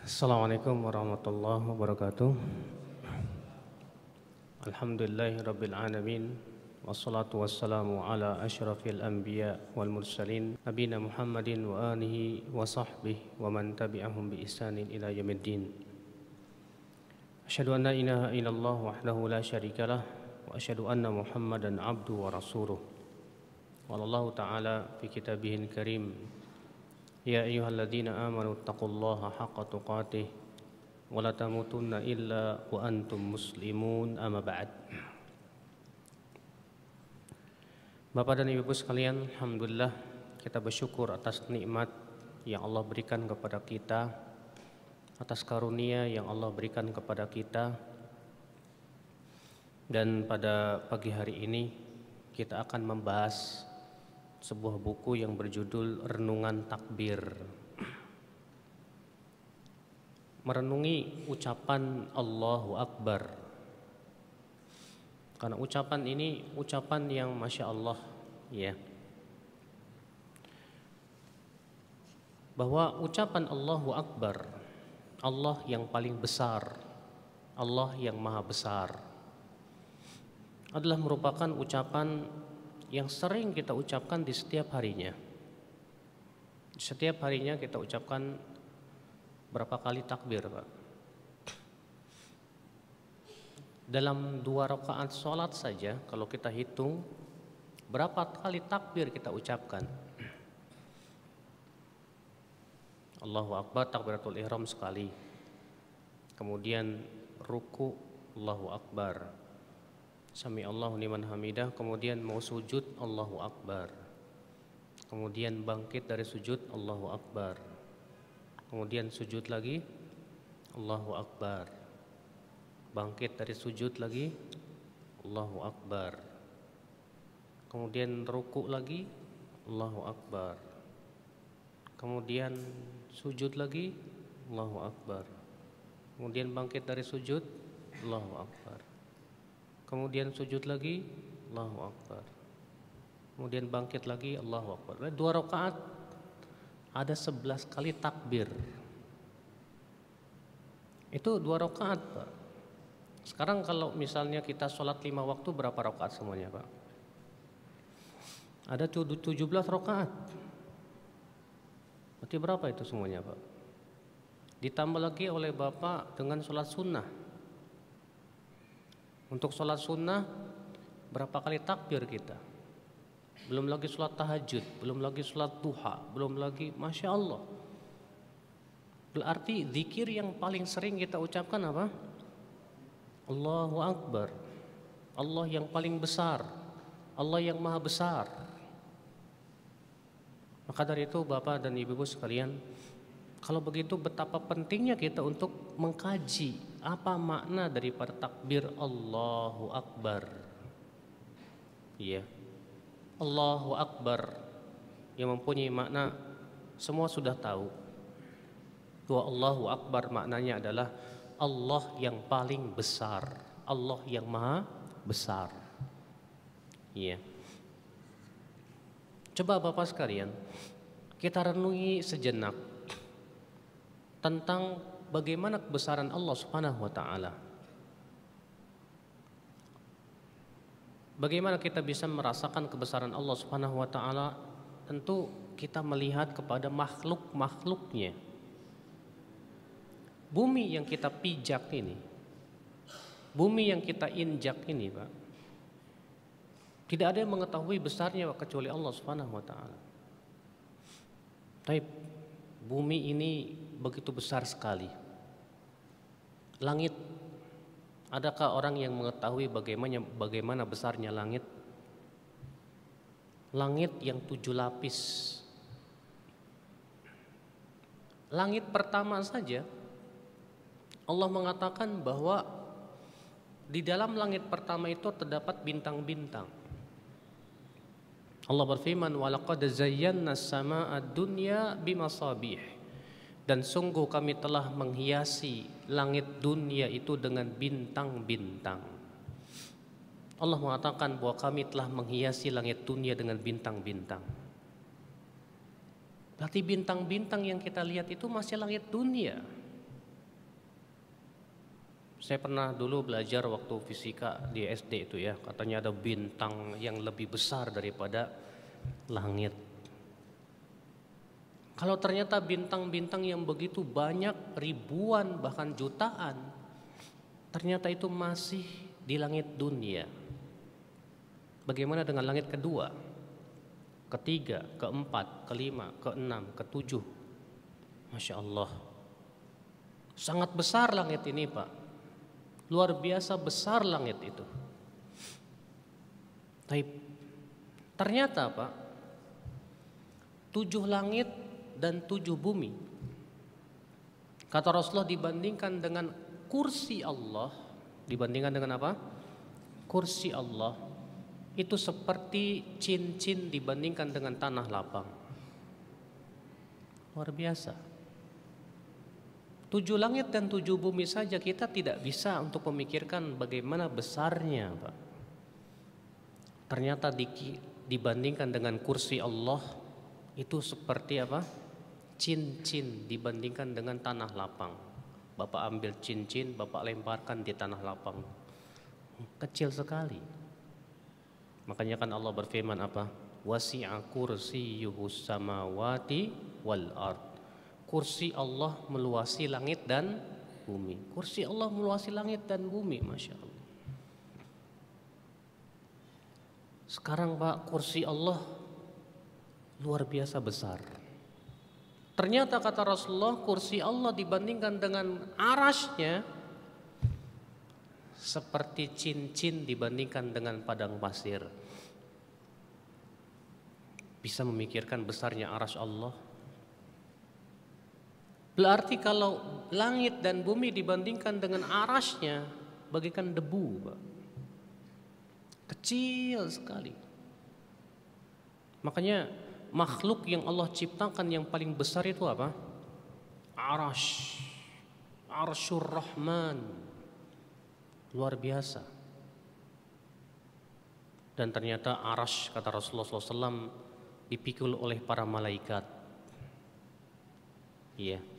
Assalamualaikum warahmatullahi wabarakatuh. Alhamdulillahirabbil alamin wassalatu wassalamu ala asyrafil anbiya wal mursalin nabiyina Muhammadin wa alihi wa sahbihi wa man tabi'ahum bi ihsanin ila yaumiddin. Asyhadu an la ilaha illallah wahdahu la syarikalah wa asyhadu anna Muhammadan abduhu wa rasuluh. Wallahu ta'ala fi kitabihil karim. Ya ayyuhalladzina amanu taqullaha haqqa tuqatih wa la tamutunna illa wa antum muslimun amma ba'd. Bapak dan Ibu sekalian, alhamdulillah kita bersyukur atas nikmat yang Allah berikan kepada kita, atas karunia yang Allah berikan kepada kita. Dan pada pagi hari ini kita akan membahas sebuah buku yang berjudul Renungan Takbir. Merenungi ucapan Allahu Akbar. Karena ucapan ini ucapan yang Masya Allah, ya. Bahwa ucapan Allahu Akbar, Allah yang paling besar, Allah yang maha besar, adalah merupakan ucapan yang sering kita ucapkan di setiap harinya. Setiap harinya kita ucapkan berapa kali takbir, Pak? Dalam 2 rakaat sholat saja, kalau kita hitung berapa kali takbir kita ucapkan. Allahu Akbar, takbiratul ihram sekali. Kemudian ruku, Allahu Akbar. Sami Allahu liman hamidah. Kemudian mau sujud, Allahu Akbar. Kemudian bangkit dari sujud, Allahu Akbar. Kemudian sujud lagi, Allahu Akbar. Bangkit dari sujud lagi, Allahu Akbar. Kemudian ruku lagi, Allahu Akbar. Kemudian sujud lagi, Allahu Akbar. Kemudian bangkit dari sujud, Allahu Akbar. Kemudian sujud lagi, Allahu Akbar. Kemudian bangkit lagi, Allahu Akbar. 2 rakaat ada 11 kali takbir. Itu 2 rakaat, Pak. Sekarang kalau misalnya kita sholat 5 waktu, berapa rakaat semuanya, Pak? Ada 17 rakaat. Berarti berapa itu semuanya, Pak? Ditambah lagi oleh Bapak dengan sholat sunnah. Untuk sholat sunnah berapa kali takbir kita? Belum lagi sholat tahajud, belum lagi sholat duha, belum lagi Masya Allah. Berarti zikir yang paling sering kita ucapkan apa? Allahu Akbar. Allah yang paling besar, Allah yang maha besar. Maka dari itu Bapak dan Ibu sekalian, kalau begitu betapa pentingnya kita untuk mengkaji apa makna daripada takbir Allahu Akbar. Iya. Allahu Akbar yang mempunyai makna semua sudah tahu. Bahwa Allahu Akbar maknanya adalah Allah yang paling besar, Allah yang maha besar. Iya. Coba Bapak sekalian, kita renungi sejenak tentang bagaimana kebesaran Allah Subhanahu wa taala. Bagaimana kita bisa merasakan kebesaran Allah Subhanahu wa taala? Tentu kita melihat kepada makhluk-makhluknya. Bumi yang kita pijak ini, bumi yang kita injak ini, Pak, tidak ada yang mengetahui besarnya kecuali Allah Subhanahu wa taala. Tapi bumi ini begitu besar sekali. Langit, adakah orang yang mengetahui bagaimana besarnya langit? Langit yang 7 lapis. Langit pertama saja Allah mengatakan bahwa di dalam langit pertama itu terdapat bintang-bintang. Allah berfirman, "Walaqad zayyana as-samaa'a ad-dunya bimasabih." Dan sungguh kami telah menghiasi langit dunia itu dengan bintang-bintang. Allah mengatakan bahwa kami telah menghiasi langit dunia dengan bintang-bintang. Berarti bintang-bintang yang kita lihat itu masih langit dunia. Saya pernah dulu belajar waktu fisika di SD itu ya, katanya ada bintang yang lebih besar daripada langit. Kalau ternyata bintang-bintang yang begitu banyak, ribuan bahkan jutaan, ternyata itu masih di langit dunia. Bagaimana dengan langit kedua, ketiga, keempat, kelima, keenam, ketujuh? Masya Allah, sangat besar langit ini Pak. Luar biasa besar langit itu. Ternyata Pak, 7 langit dan 7 bumi, kata Rasulullah, dibandingkan dengan kursi Allah, dibandingkan dengan apa? Kursi Allah itu seperti cincin dibandingkan dengan tanah lapang. Luar biasa. 7 langit dan 7 bumi saja kita tidak bisa untuk memikirkan bagaimana besarnya Pak. Ternyata dibandingkan dengan kursi Allah itu seperti apa? Cincin dibandingkan dengan tanah lapang. Bapak ambil cincin, Bapak lemparkan di tanah lapang, kecil sekali. Makanya kan Allah berfirman apa? Wasi'a kursiyyuhus samawati wal ard. Kursi Allah meluasi langit dan bumi. Kursi Allah meluasi langit dan bumi, Masya Allah. Sekarang Pak, kursi Allah luar biasa besar. Ternyata kata Rasulullah, kursi Allah dibandingkan dengan arasnya seperti cincin dibandingkan dengan padang pasir. Bisa memikirkan besarnya aras Allah? Berarti kalau langit dan bumi dibandingkan dengan arasnya bagaikan debu Pak. Kecil sekali. Makanya makhluk yang Allah ciptakan yang paling besar itu apa? Arash. Arsyur Rahman. Luar biasa. Dan ternyata arash, kata Rasulullah SAW, dipikul oleh para malaikat. Iya.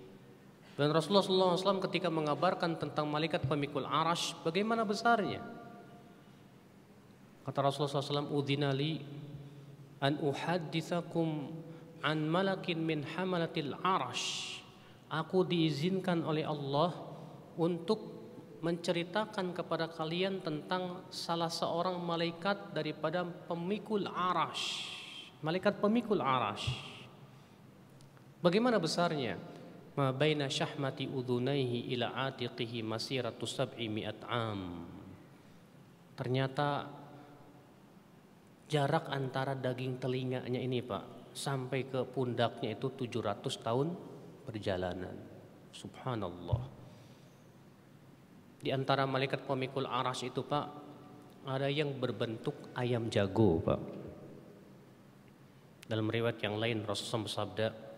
Dan Rasulullah SAW ketika mengabarkan tentang malaikat pemikul arash, bagaimana besarnya? Kata Rasulullah SAW, udhinali an uhaddithakum an malakin min hamalatil arash. Aku diizinkan oleh Allah untuk menceritakan kepada kalian tentang salah seorang malaikat daripada pemikul arash. Malaikat pemikul arash. Bagaimana besarnya? Ma baina syahmati udhunaihi ila atiqihi masiratu 700 am. Ternyata jarak antara daging telinganya ini Pak sampai ke pundaknya itu 700 tahun perjalanan. Subhanallah. Di antara malaikat pemikul arash itu Pak, ada yang berbentuk ayam jago Pak. Dalam riwayat yang lain Rasulullah bersabda,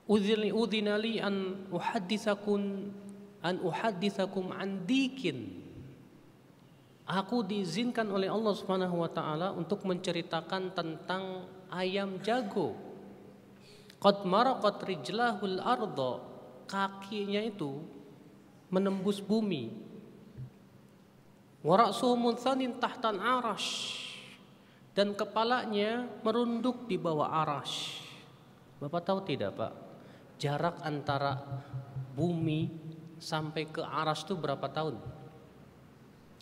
udhinali an uhadditsakum an dikin. Aku diizinkan oleh Allah Subhanahu wa taala untuk menceritakan tentang ayam jago. Qad maraqat rijlahul arda, kakinya itu menembus bumi. Wa ra'suhu munthanin tahtal arash, dan kepalanya merunduk di bawah arash. Bapak tahu tidak Pak, jarak antara bumi sampai ke aras itu berapa tahun?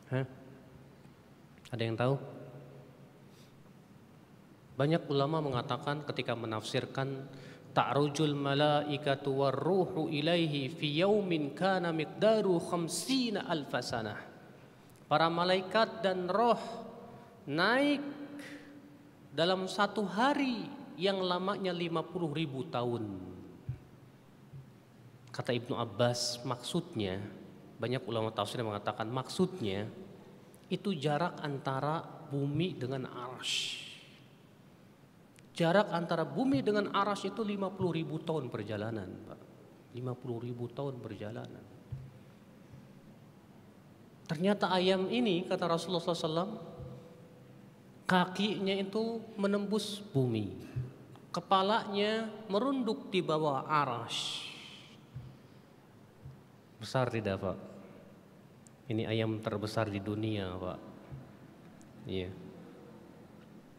Hah? Ada yang tahu? Banyak ulama mengatakan ketika menafsirkan ta'rujul malaikatu warruhu ilaihi fi yaumin kana miqdaru 50 alf sanah. Para malaikat dan roh naik dalam satu hari yang lamanya 50.000 tahun. Kata Ibnu Abbas, maksudnya, banyak ulama tafsir yang mengatakan maksudnya itu jarak antara bumi dengan arsy. Jarak antara bumi dengan arsy itu 50.000 tahun perjalanan Pak. 50.000 tahun perjalanan. Ternyata ayam ini, kata Rasulullah SAW, kakinya itu menembus bumi, kepalanya merunduk di bawah arsy. Besar tidak Pak? Ini ayam terbesar di dunia, Pak. Iya.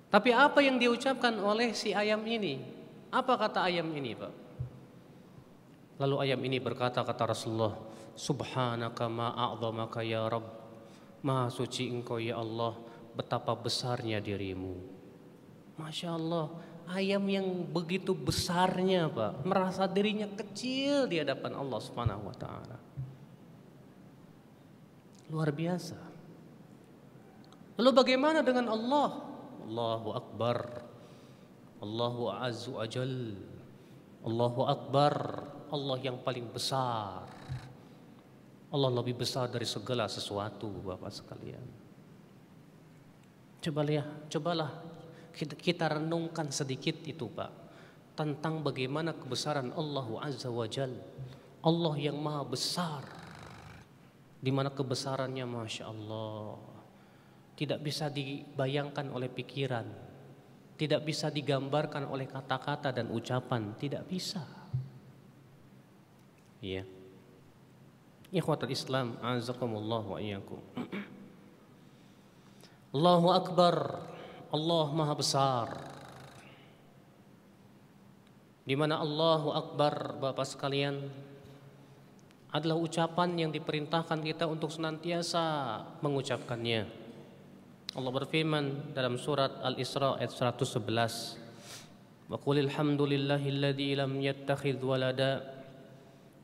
Tapi apa yang diucapkan oleh si ayam ini? Apa kata ayam ini, Pak? Lalu ayam ini berkata, kata Rasulullah, Subhanaka ma a'zamaka ya Rabb. Maha suci engkau ya Allah, betapa besarnya dirimu. Masya Allah, ayam yang begitu besarnya, Pak, merasa dirinya kecil di hadapan Allah Subhanahu wa taala. Luar biasa. Lalu bagaimana dengan Allah? Allahu Akbar, Allahu Azza wa Jal, Allahu Akbar, Allah yang paling besar. Allah lebih besar dari segala sesuatu, Bapak sekalian. Cobalah kita renungkan sedikit itu, Pak, tentang bagaimana kebesaran Allahu Azza wa Jal, Allah yang maha besar, di mana kebesarannya Masya Allah tidak bisa dibayangkan oleh pikiran, tidak bisa digambarkan oleh kata-kata dan ucapan, tidak bisa. Iya. Ikhwatul Islam, azakumullah wa iyyakum. Allahu Akbar, Allah Maha Besar. Di mana Allahu Akbar, Bapak sekalian, adalah ucapan yang diperintahkan kita untuk senantiasa mengucapkannya. Allah berfirman dalam surat Al-Isra ayat 111, wa qulil hamdulillahilladzi lam yattakhidz walada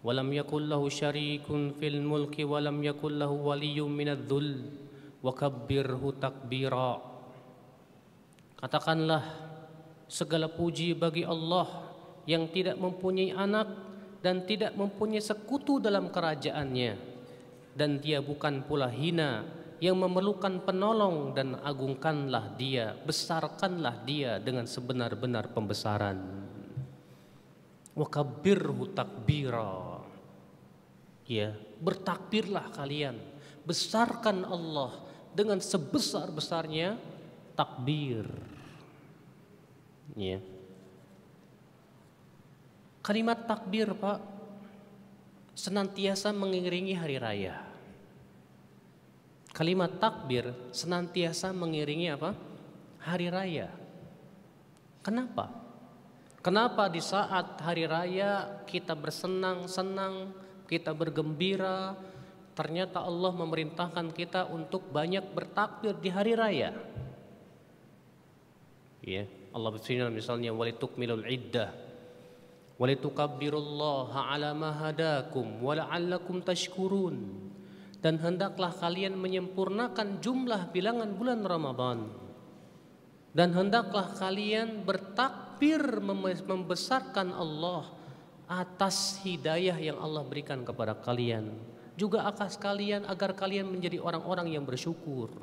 wa lam yakul lahu syarikun fil mulki wa lam yakul lahu waliyyun minadh-dhull wa kabbirhu takbira. Katakanlah, segala puji bagi Allah yang tidak mempunyai anak dan tidak mempunyai sekutu dalam kerajaannya, dan Dia bukan pula hina yang memerlukan penolong, dan agungkanlah Dia, besarkanlah Dia dengan sebenar-benar pembesaran. Wa kabbirhu takbira. Ya, bertakbirlah kalian, besarkan Allah dengan sebesar-besarnya takbir. Ya. Kalimat takbir, Pak, senantiasa mengiringi hari raya. Kalimat takbir senantiasa mengiringi apa? Hari raya. Kenapa? Kenapa di saat hari raya kita bersenang-senang, kita bergembira, ternyata Allah memerintahkan kita untuk banyak bertakbir di hari raya? Ya, Allah berfirman misalnya, walitukmilul iddah walitukabbirullaha ala ma hadakum wa la'allakum tashkurun. Dan hendaklah kalian menyempurnakan jumlah bilangan bulan Ramadan, dan hendaklah kalian bertakbir membesarkan Allah atas hidayah yang Allah berikan kepada kalian, juga atas kalian agar kalian menjadi orang-orang yang bersyukur.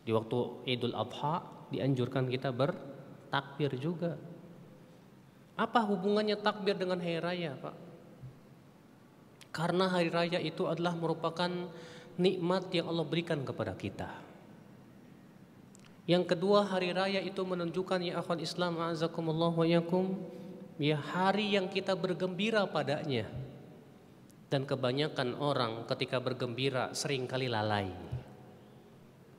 Di waktu Idul Adha dianjurkan kita bertakbir juga. Apa hubungannya takbir dengan hari raya, Pak? Karena hari raya itu adalah merupakan nikmat yang Allah berikan kepada kita. Yang kedua, hari raya itu menunjukkan, ya akhwan Islam, a'azakumullah wa yakum, ya hari yang kita bergembira padanya. Dan kebanyakan orang ketika bergembira seringkali lalai.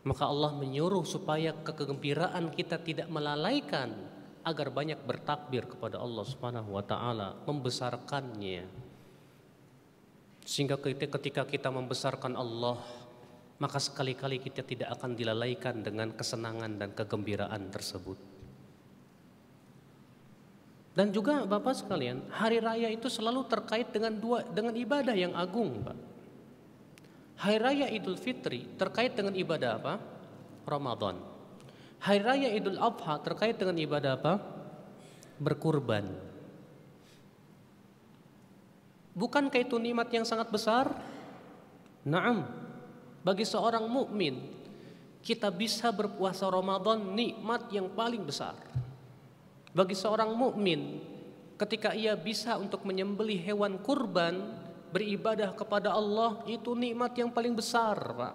Maka Allah menyuruh supaya kegembiraan kita tidak melalaikan, agar banyak bertakbir kepada Allah Subhanahu wa taala, membesarkannya. Sehingga ketika kita membesarkan Allah, maka sekali-kali kita tidak akan dilalaikan dengan kesenangan dan kegembiraan tersebut. Dan juga Bapak sekalian, hari raya itu selalu terkait dengan ibadah yang agung, Pak. Hari raya Idul Fitri terkait dengan ibadah apa? Ramadan. Hari raya Idul Adha terkait dengan ibadah apa? Berkurban. Bukankah itu nikmat yang sangat besar? Naam. Bagi seorang mukmin, kita bisa berpuasa Ramadan nikmat yang paling besar. Bagi seorang mukmin, ketika ia bisa untuk menyembelih hewan kurban, beribadah kepada Allah, itu nikmat yang paling besar, Pak.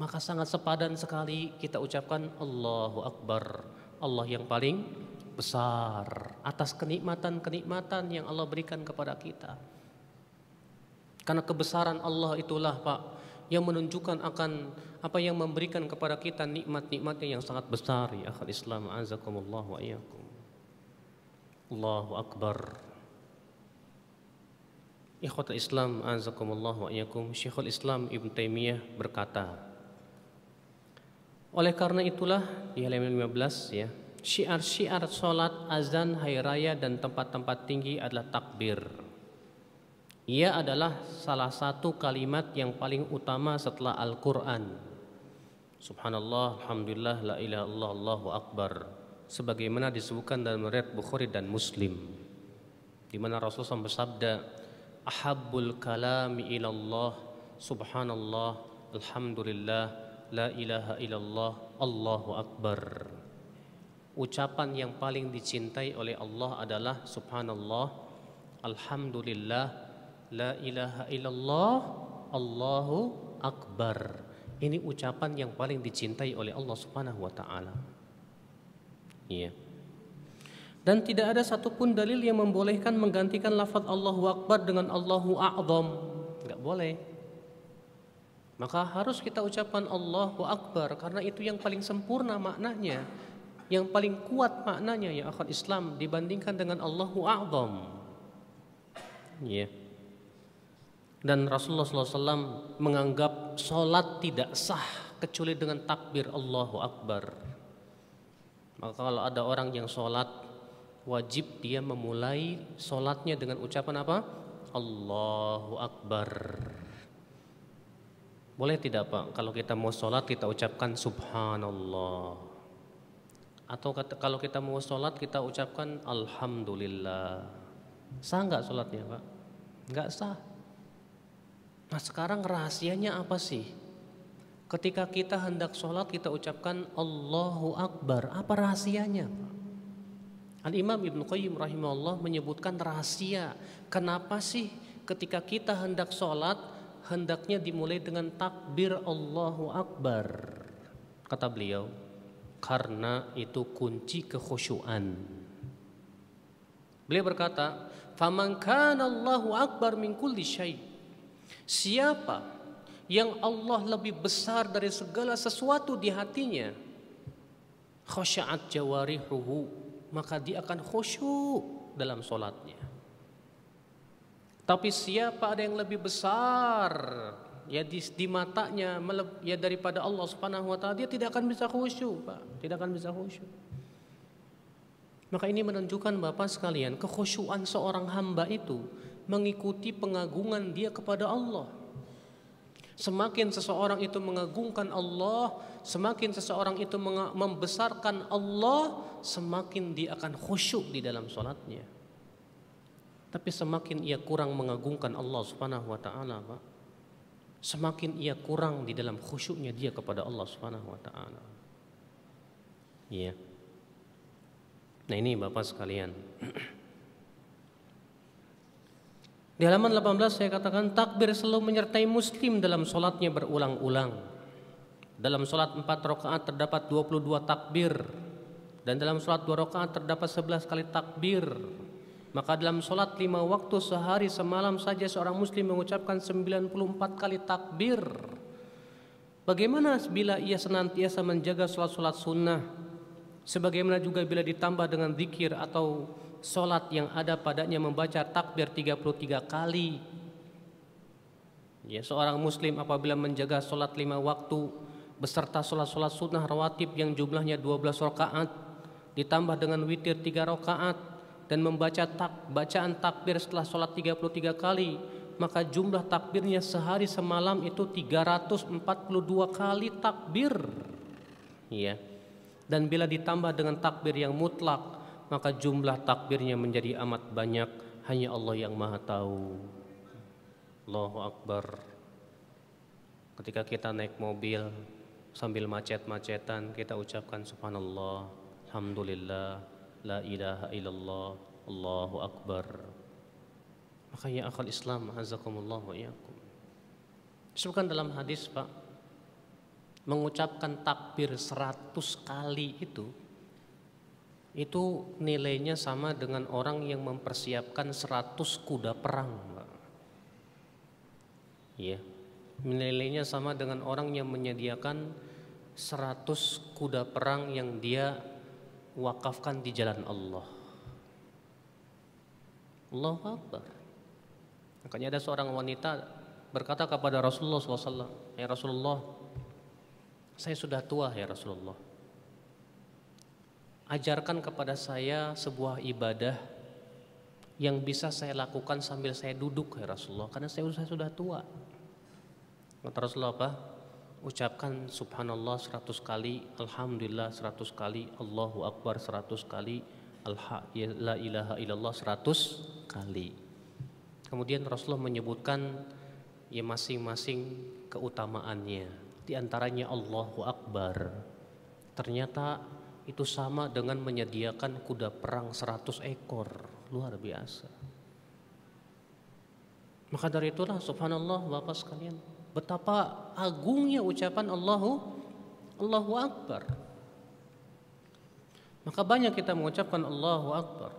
Maka sangat sepadan sekali kita ucapkan Allahu Akbar, Allah yang paling besar atas kenikmatan-kenikmatan yang Allah berikan kepada kita. Karena kebesaran Allah itulah Pak yang menunjukkan akan apa yang memberikan kepada kita nikmat-nikmatnya yang sangat besar. Ya akhal Islam, azakumullah wa iyyakum. Allahu Akbar. Ikhwatul Islam, azakumullah wa iyyakum. Syekhul Islam Ibn Taimiyah berkata, oleh karena itulah di halaman 15 ya, syiar-syiar salat, azan, hari raya dan tempat-tempat tinggi adalah takbir. Ia adalah salah satu kalimat yang paling utama setelah Al-Quran. Subhanallah, alhamdulillah, la ilaha illallah, Allahu Akbar. Sebagaimana disebutkan dalam riwayat Bukhari dan Muslim, di mana Rasulullah SAW bersabda, ahabbul kalami ilallah, subhanallah, alhamdulillah, la ilaha illallah, Allahu Akbar. Ucapan yang paling dicintai oleh Allah adalah subhanallah, alhamdulillah, la ilaha illallah, Allahu Akbar. Ini ucapan yang paling dicintai oleh Allah Subhanahu wa taala. Iya. Dan tidak ada satupun dalil yang membolehkan menggantikan lafaz Allahu Akbar dengan Allahu A'zam. Enggak boleh. Maka harus kita ucapkan Allahu Akbar karena itu yang paling sempurna maknanya, yang paling kuat maknanya ya akhwat Islam dibandingkan dengan Allahu A'zam. Ya. Dan Rasulullah SAW menganggap sholat tidak sah kecuali dengan takbir Allahu Akbar. Maka kalau ada orang yang sholat, wajib dia memulai sholatnya dengan ucapan apa? Allahu Akbar. Boleh tidak Pak, kalau kita mau sholat kita ucapkan subhanallah. Atau kalau kita mau sholat kita ucapkan alhamdulillah. Sah nggak sholatnya Pak? Nggak sah. Nah sekarang rahasianya apa sih? Ketika kita hendak sholat kita ucapkan Allahu Akbar. Apa rahasianya Pak? Al-Imam Ibnu Qayyim rahimahullah menyebutkan rahasia. Kenapa sih ketika kita hendak sholat hendaknya dimulai dengan takbir Allahu Akbar? Kata beliau, karena itu kunci kekhusyuan. Beliau berkata, "Faman kana Allahu Akbar min kulli syai." Siapa yang Allah lebih besar dari segala sesuatu di hatinya, khasya'at jawarihuhu, maka dia akan khusyuk dalam sholatnya. Tapi siapa ada yang lebih besar ya di matanya ya daripada Allah Subhanahu wa taala, dia tidak akan bisa khusyuk, Pak. Tidak akan bisa khusyuk. Maka ini menunjukkan Bapak sekalian, kekhusyuan seorang hamba itu mengikuti pengagungan dia kepada Allah. Semakin seseorang itu mengagungkan Allah, semakin seseorang itu membesarkan Allah, semakin dia akan khusyuk di dalam sholatnya. Tapi semakin ia kurang mengagungkan Allah Subhanahu wa taala, Pak, semakin ia kurang di dalam khusyuknya dia kepada Allah Subhanahu wa taala. Iya. Nah, ini Bapak sekalian. Di halaman 18 saya katakan takbir selalu menyertai muslim dalam sholatnya berulang-ulang. Dalam sholat 4 rakaat terdapat 22 takbir, dan dalam sholat 2 rakaat terdapat 11 kali takbir. Maka dalam sholat 5 waktu sehari semalam saja seorang muslim mengucapkan 94 kali takbir. Bagaimana bila ia senantiasa menjaga sholat-sholat sunnah? Sebagaimana juga bila ditambah dengan zikir atau sholat yang ada padanya membaca takbir 33 kali. Ya, seorang muslim apabila menjaga sholat 5 waktu beserta sholat-sholat sunnah rawatib yang jumlahnya 12 rakaat ditambah dengan witir 3 rakaat dan membaca bacaan takbir setelah sholat 33 kali, maka jumlah takbirnya sehari semalam itu 342 kali takbir. Ya. Dan bila ditambah dengan takbir yang mutlak, maka jumlah takbirnya menjadi amat banyak. Hanya Allah yang maha tahu. Allahu Akbar. Ketika kita naik mobil sambil macet-macetan, kita ucapkan subhanallah, alhamdulillah, la ilaha illallah, Allahu Akbar. Makanya akal Islam, azakumullah wa iyyakum. Disebutkan dalam hadis, Pak, mengucapkan takbir 100 kali itu nilainya sama dengan orang yang mempersiapkan 100 kuda perang, Pak. Ya. Nilainya sama dengan orang yang menyediakan 100 kuda perang yang dia wakafkan di jalan Allah. Allahu Akbar. Makanya ada seorang wanita berkata kepada Rasulullah SAW, "Ya Rasulullah, saya sudah tua ya Rasulullah. Ajarkan kepada saya sebuah ibadah yang bisa saya lakukan sambil saya duduk ya Rasulullah, karena saya sudah tua." Kata Rasulullah apa? Ucapkan subhanallah 100 kali, alhamdulillah 100 kali, Allahu Akbar 100 kali, la ilaha illallah 100 kali. Kemudian Rasulullah menyebutkan ya masing-masing keutamaannya. Di antaranya Allahu Akbar. Ternyata itu sama dengan menyediakan kuda perang 100 ekor. Luar biasa. Maka dari itulah subhanallah Bapak sekalian, betapa agungnya ucapan Allahu Akbar. Maka banyak kita mengucapkan Allahu Akbar.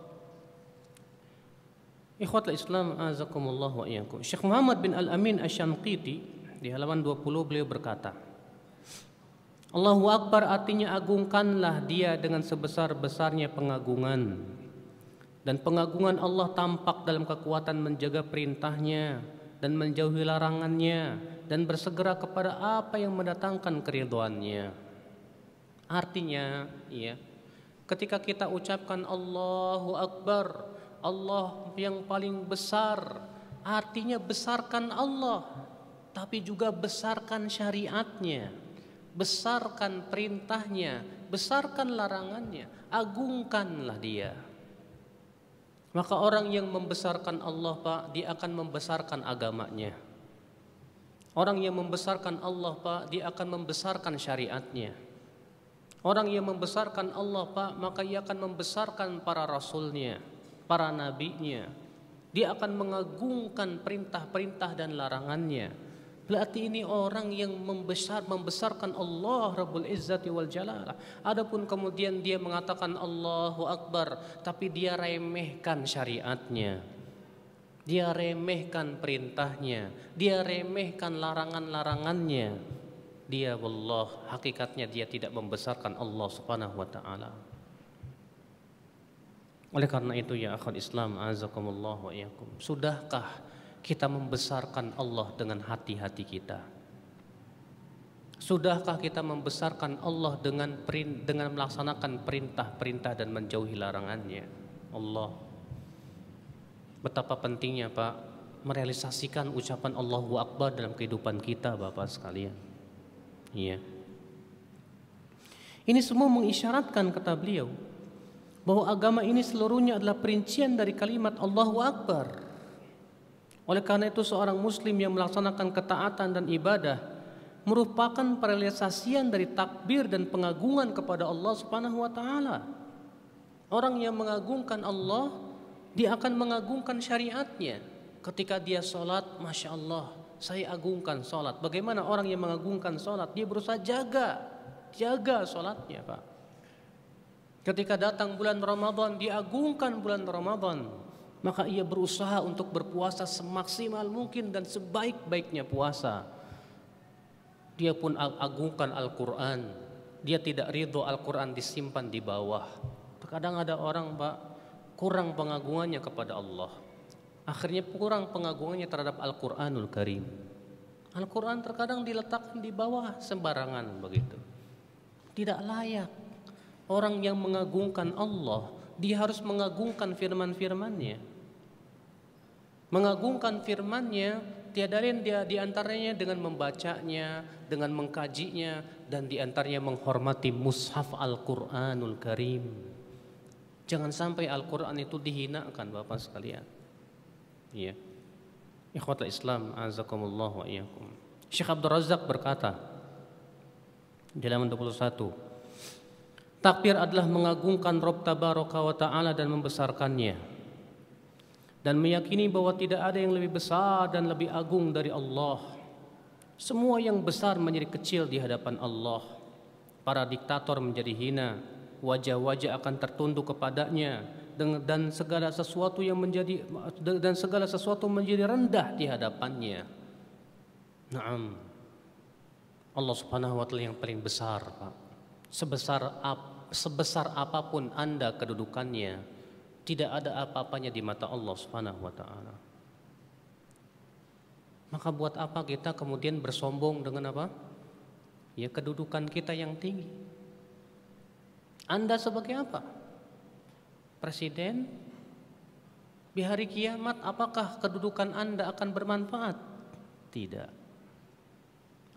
Ikhwatul Islam azakumullah wa iyyakum. Syekh Muhammad bin Al-Amin Asy-Syamqiti di halaman 20 beliau berkata, Allahu Akbar artinya agungkanlah dia dengan sebesar-besarnya pengagungan. Dan pengagungan Allah tampak dalam kekuatan menjaga perintahnya dan menjauhi larangannya dan bersegera kepada apa yang mendatangkan keridhoannya. Artinya, ya, ketika kita ucapkan Allahu Akbar, Allah yang paling besar, artinya besarkan Allah, tapi juga besarkan syariatnya, besarkan perintahnya, besarkan larangannya, agungkanlah dia. Maka orang yang membesarkan Allah, Pak, dia akan membesarkan agamanya. Orang yang membesarkan Allah, Pak, dia akan membesarkan syariatnya. Orang yang membesarkan Allah, Pak, maka ia akan membesarkan para rasulnya, para nabinya. Dia akan mengagungkan perintah-perintah dan larangannya. Berarti ini orang yang membesarkan Allah Rabbul Izzati wal Jalalah. Adapun kemudian dia mengatakan Allahu Akbar, tapi dia remehkan syariatnya, dia remehkan perintahnya, dia remehkan larangan-larangannya, dia wallah hakikatnya dia tidak membesarkan Allah Subhanahu wa taala. Oleh karena itu ya akhwat Islam azakumullah wa iyyakum, sudahkah kita membesarkan Allah dengan hati-hati kita? Sudahkah kita membesarkan Allah dengan melaksanakan perintah-perintah dan menjauhi larangannya? Allah, betapa pentingnya Pak merealisasikan ucapan Allahu Akbar dalam kehidupan kita Bapak sekalian. Iya. Ini semua mengisyaratkan kata beliau bahwa agama ini seluruhnya adalah perincian dari kalimat Allahu Akbar. Oleh karena itu seorang muslim yang melaksanakan ketaatan dan ibadah merupakan perealisasian dari takbir dan pengagungan kepada Allah Subhanahu wa taala. Orang yang mengagungkan Allah, dia akan mengagungkan syariatnya. Ketika dia sholat, Masya Allah, saya agungkan sholat. Bagaimana orang yang mengagungkan sholat? Dia berusaha jaga sholatnya Pak. Ketika datang bulan Ramadan, dia agungkan bulan Ramadan. Maka ia berusaha untuk berpuasa semaksimal mungkin dan sebaik-baiknya puasa. Dia pun agungkan Al-Quran. Dia tidak ridho Al-Quran disimpan di bawah. Terkadang ada orang Pak, kurang pengagungannya kepada Allah, akhirnya kurang pengagungannya terhadap Al-Quranul Karim. Al-Quran terkadang diletakkan di bawah sembarangan begitu. Tidak layak. Orang yang mengagungkan Allah, dia harus mengagungkan firman-firmannya. Mengagungkan firmannya tiada lain dia diantaranya dengan membacanya, dengan mengkajinya, dan diantaranya menghormati mushaf Al-Quranul Karim. Jangan sampai Al-Quran itu dihinakan Bapak sekalian. Iya. Ikhwatul Islam azakumullah wa iyyakum. Syekh Abdul Razak berkata di halaman 21, takbir adalah mengagungkan Rabb Tabaraka wa Ta'ala dan membesarkannya, dan meyakini bahwa tidak ada yang lebih besar dan lebih agung dari Allah. Semua yang besar menjadi kecil di hadapan Allah. Para diktator menjadi hina, wajah-wajah akan tertunduk kepadanya, dan segala sesuatu menjadi rendah di hadapannya. Naam. Allah Subhanahu wa taala yang paling besar, Pak. Sebesar apapun Anda kedudukannya, tidak ada apa-apanya di mata Allah Subhanahu wa taala. Maka buat apa kita kemudian bersombong dengan apa? Ya kedudukan kita yang tinggi. Anda sebagai apa? Presiden? Di hari kiamat apakah kedudukan Anda akan bermanfaat? Tidak.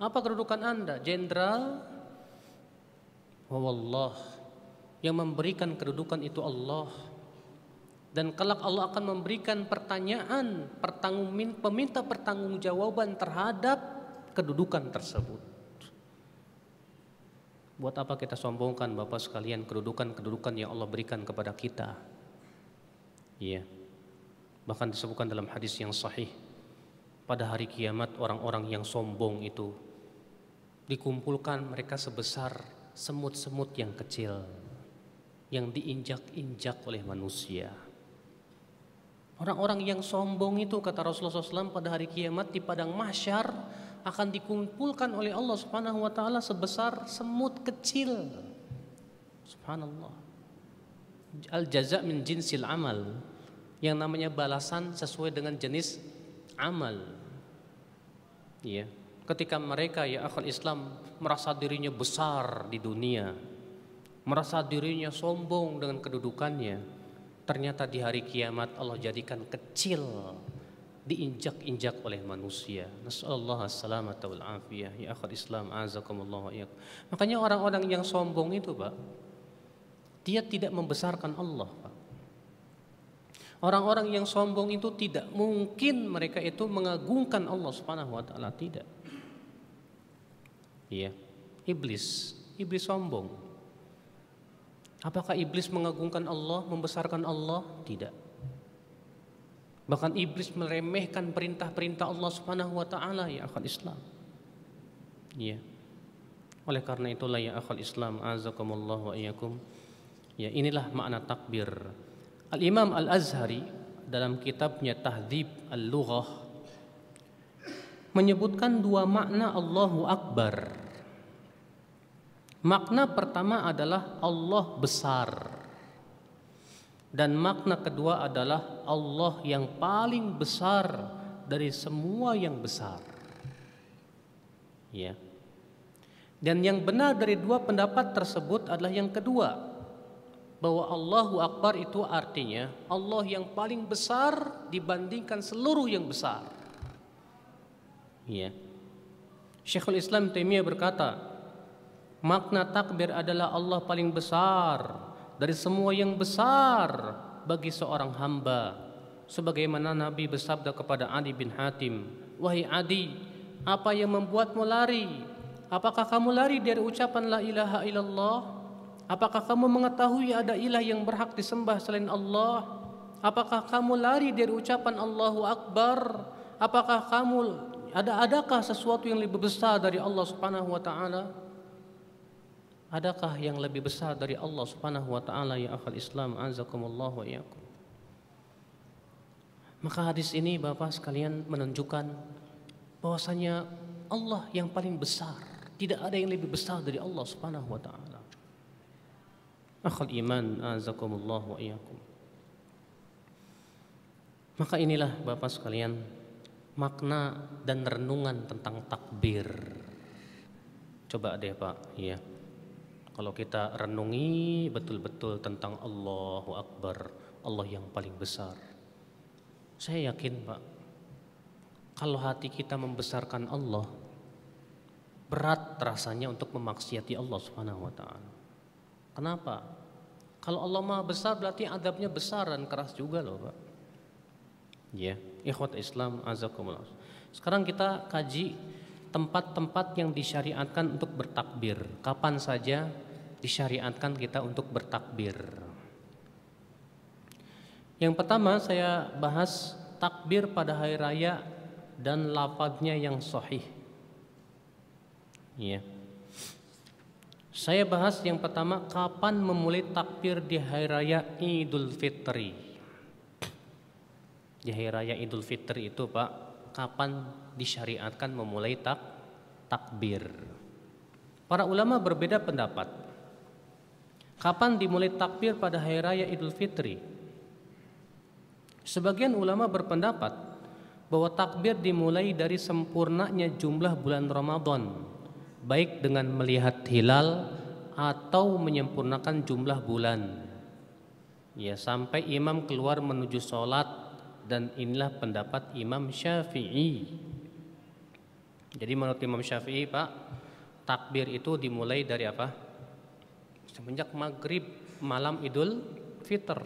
Apa kedudukan Anda? Jenderal? Wallah, yang memberikan kedudukan itu Allah. Dan kelak Allah akan memberikan pertanyaan, peminta pertanggungjawaban terhadap kedudukan tersebut. Buat apa kita sombongkan Bapak sekalian kedudukan yang Allah berikan kepada kita? Iya. Bahkan disebutkan dalam hadis yang sahih, pada hari kiamat orang-orang yang sombong itu dikumpulkan mereka sebesar semut-semut yang kecil yang diinjak-injak oleh manusia. Orang-orang yang sombong itu, kata Rasulullah SAW, pada hari kiamat di padang mahsyar akan dikumpulkan oleh Allah Subhanahu wa taala sebesar semut kecil. Subhanallah. Al jaza' min jinsil amal. Yang namanya balasan sesuai dengan jenis amal. Iya. Ketika mereka ya akhul Islam merasa dirinya besar di dunia, merasa dirinya sombong dengan kedudukannya, ternyata di hari kiamat Allah jadikan kecil, diinjak-injak oleh manusia. Nasallallahu as-salamata wal afiyah. Ya akhul Islam, azakumullah wa iyyakum. Makanya orang-orang yang sombong itu, Pak, dia tidak membesarkan Allah, Pak. Orang-orang yang sombong itu tidak mungkin mereka itu mengagungkan Allah Subhanahu wa taala, tidak. Iya, iblis sombong. Apakah iblis mengagungkan Allah, membesarkan Allah? Tidak. Bahkan iblis meremehkan perintah-perintah Allah Subhanahu wa taala, ya akhul Islam. Iya. Oleh karena itulah ya akhul Islam, azakumullah wa iyyakum. Ya, inilah makna takbir. Al-Imam Al-Azhari dalam kitabnya Tahdzib Al-Lughah menyebutkan dua makna Allahu Akbar. Makna pertama adalah Allah besar, dan makna kedua adalah Allah yang paling besar dari semua yang besar. Ya. Dan yang benar dari dua pendapat tersebut adalah yang kedua, bahwa Allahu Akbar itu artinya Allah yang paling besar dibandingkan seluruh yang besar. Ya. Syekhul Islam Taimiyah berkata, makna takbir adalah Allah paling besar dari semua yang besar bagi seorang hamba. Sebagaimana Nabi bersabda kepada Adi bin Hatim, "Wahai Adi, apa yang membuatmu lari? Apakah kamu lari dari ucapan la ilaha illallah? Apakah kamu mengetahui ada ilah yang berhak disembah selain Allah? Apakah kamu lari dari ucapan Allahu Akbar? Apakah adakah sesuatu yang lebih besar dari Allah Subhanahu wa taala? Adakah yang lebih besar dari Allah Subhanahu wa taala, ya akhul Islam, azakumullah wa iyyakum?" Maka hadis ini Bapak sekalian menunjukkan bahwasanya Allah yang paling besar, tidak ada yang lebih besar dari Allah Subhanahu wa taala. Akhul iman, azakumullah wa iyyakum. Maka inilah Bapak sekalian makna dan renungan tentang takbir. Coba deh Pak, ya. Kalau kita renungi betul-betul tentang Allahu Akbar, Allah yang paling besar. Saya yakin Pak, kalau hati kita membesarkan Allah, berat rasanya untuk memaksiati Allah Subhanahu wa taala. Kenapa? Kalau Allah Maha besar berarti adabnya besar dan keras juga loh Pak. Ya, ikhwat Islam, azakumullah. Sekarang kita kaji tempat-tempat yang disyariatkan untuk bertakbir. Kapan saja disyariatkan kita untuk bertakbir. Yang pertama saya bahas takbir pada hari raya dan lafadznya yang sahih. Ya. Saya bahas yang pertama, kapan memulai takbir di hari raya Idul Fitri. Di hari raya Idul Fitri itu Pak, Kapan disyariatkan memulai takbir? Para ulama berbeda pendapat. Kapan dimulai takbir pada hari raya Idul Fitri? Sebagian ulama berpendapat bahwa takbir dimulai dari sempurnanya jumlah bulan Ramadan, baik dengan melihat hilal atau menyempurnakan jumlah bulan. Ya, sampai imam keluar menuju sholat, dan inilah pendapat Imam Syafi'i. Jadi menurut Imam Syafi'i, Pak, takbir itu dimulai dari apa? Semenjak maghrib malam Idul Fitr.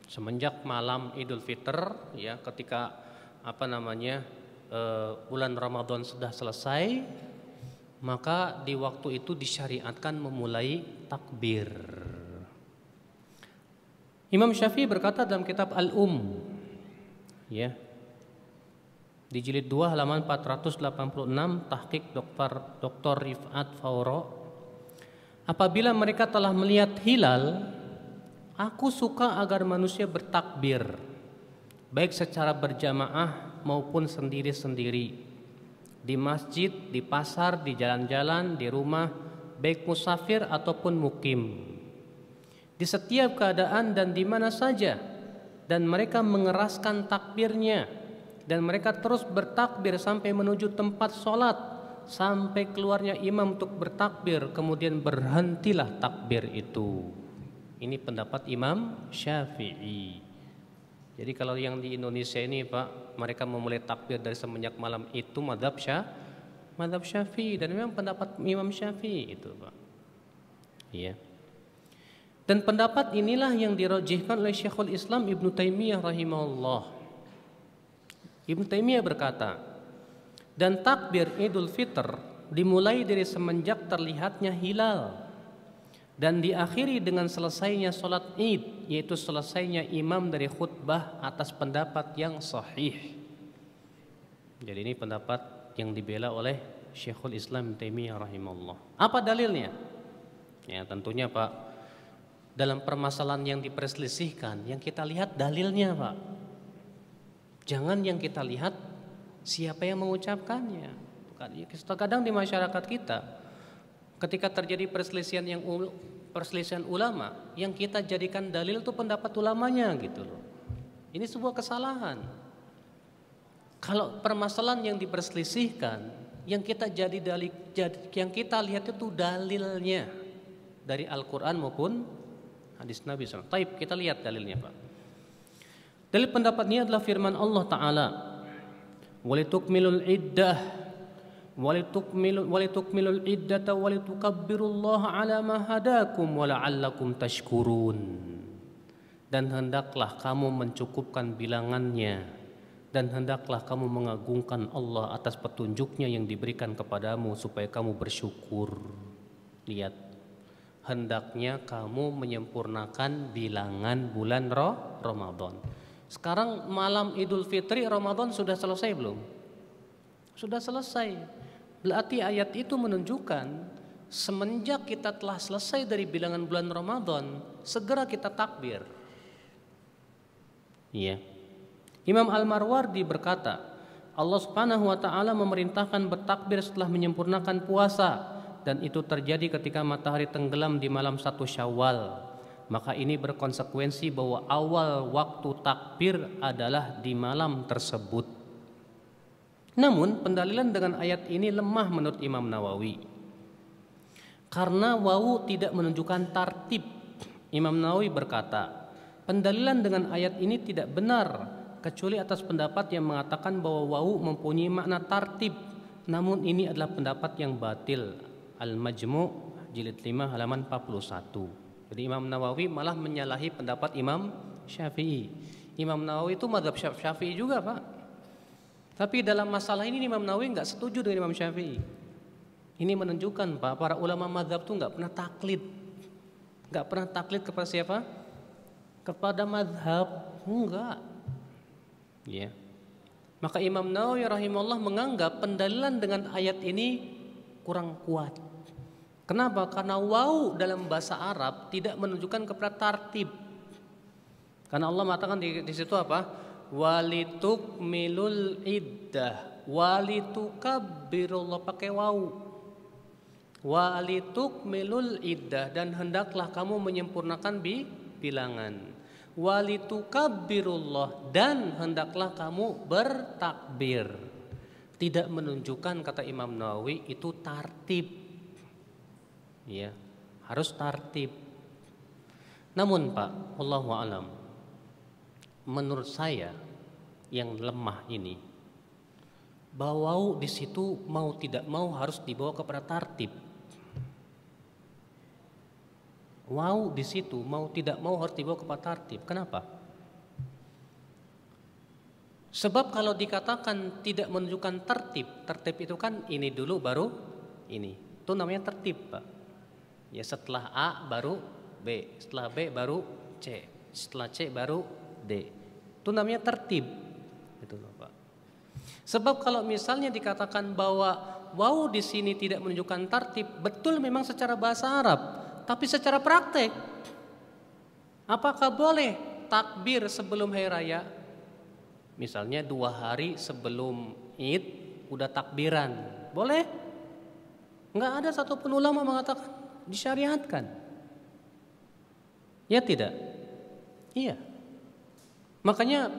Semenjak malam Idul Fitr, ya, ketika bulan Ramadan sudah selesai, maka di waktu itu disyariatkan memulai takbir. Imam Syafi'i berkata dalam kitab Al-Um, ya, di jilid 2 halaman 486, tahqiq Dr. Rifat Fauro, apabila mereka telah melihat hilal, aku suka agar manusia bertakbir, baik secara berjamaah maupun sendiri-sendiri, di masjid, di pasar, di jalan-jalan, di rumah, baik musafir ataupun mukim, di setiap keadaan dan di mana saja, dan mereka mengeraskan takbirnya, dan mereka terus bertakbir sampai menuju tempat sholat, sampai keluarnya imam untuk bertakbir, kemudian berhentilah takbir itu. Ini pendapat Imam Syafi'i. Jadi kalau yang di Indonesia ini, Pak, mereka memulai takbir dari semenjak malam itu mazhab Syafi'i, dan memang pendapat Imam Syafi'i itu, Pak. Iya. Dan pendapat inilah yang dirajihkan oleh Syekhul Islam Ibnu Taimiyah rahimahullah. Ibnu Taimiyah berkata, dan takbir Idul Fitr dimulai dari semenjak terlihatnya hilal dan diakhiri dengan selesainya sholat Id, yaitu selesainya imam dari khutbah atas pendapat yang sahih. Jadi ini pendapat yang dibela oleh Syekhul Islam Ibnu Taimiyah rahimahullah. Apa dalilnya? Ya, tentunya, Pak, dalam permasalahan yang diperselisihkan, yang kita lihat dalilnya, Pak. Jangan yang kita lihat siapa yang mengucapkannya. Kadang di masyarakat kita, ketika terjadi perselisihan ulama, yang kita jadikan dalil itu pendapat ulamanya gitu loh. Ini sebuah kesalahan. Kalau permasalahan yang diperselisihkan, yang kita yang kita lihat itu dalilnya dari Al-Quran maupun hadis Nabi SAW. Taib, kita lihat dalilnya, Pak. Dalil pendapatnya adalah firman Allah Ta'ala, walitukmilul iddah walitukmilul iddata walitukabbirullaha ala ma hadakum wala'allakum tashkurun. Dan hendaklah kamu mencukupkan bilangannya, dan hendaklah kamu mengagungkan Allah atas petunjuknya yang diberikan kepadamu supaya kamu bersyukur. Lihat, hendaknya kamu menyempurnakan bilangan bulan Ramadan. Sekarang malam Idul Fitri, Ramadan sudah selesai belum? Sudah selesai. Berarti ayat itu menunjukkan semenjak kita telah selesai dari bilangan bulan Ramadan, segera kita takbir. Iya. Imam Al-Marwardi berkata, Allah Subhanahu wa taala memerintahkan bertakbir setelah menyempurnakan puasa, dan itu terjadi ketika matahari tenggelam di malam 1 Syawal. Maka ini berkonsekuensi bahwa awal waktu takbir adalah di malam tersebut. Namun pendalilan dengan ayat ini lemah menurut Imam Nawawi, karena wawu tidak menunjukkan tartib. Imam Nawawi berkata, pendalilan dengan ayat ini tidak benar kecuali atas pendapat yang mengatakan bahwa wawu mempunyai makna tartib. Namun ini adalah pendapat yang batil. Al-Majmu' jilid 5 halaman 41. Jadi Imam Nawawi malah menyalahi pendapat Imam Syafi'i. Imam Nawawi itu mazhab Syafi'i juga, Pak. Tapi dalam masalah ini Imam Nawawi enggak setuju dengan Imam Syafi'i. Ini menunjukkan, Pak, para ulama mazhab itu enggak pernah taklid. Enggak pernah taklid kepada siapa? Kepada mazhab. Enggak. Ya. Maka Imam Nawawi rahimahullah menganggap pendalilan dengan ayat ini kurang kuat. Kenapa? Karena wawu dalam bahasa Arab tidak menunjukkan kepada tartib. Karena Allah mengatakan di situ apa? Walitukmilul iddah, walitukabbirullah pakai waw. Walitukmilul iddah, dan hendaklah kamu menyempurnakan bilangan. Walitukabbirullah, dan hendaklah kamu bertakbir. Tidak menunjukkan, kata Imam Nawawi, itu tartib. Ya, harus tartib. Namun Pak, wallahu alam, menurut saya yang lemah ini, bahwa di situ mau tidak mau harus dibawa kepada tartib. Wow, di situ mau tidak mau harus dibawa kepada tartib. Kenapa? Sebab kalau dikatakan tidak menunjukkan tertib, tertib itu kan ini dulu baru ini. Itu namanya tertib, Pak. Ya, setelah A baru B, setelah B baru C, setelah C baru D. Itu namanya tertib. Itu loh, Pak. Sebab kalau misalnya dikatakan bahwa wow di sini tidak menunjukkan tertib, betul memang secara bahasa Arab. Tapi secara praktek, apakah boleh takbir sebelum hari raya? Misalnya 2 hari sebelum Id udah takbiran, boleh? Enggak ada satupun ulama mengatakan disyariatkan. Ya tidak? Iya. Makanya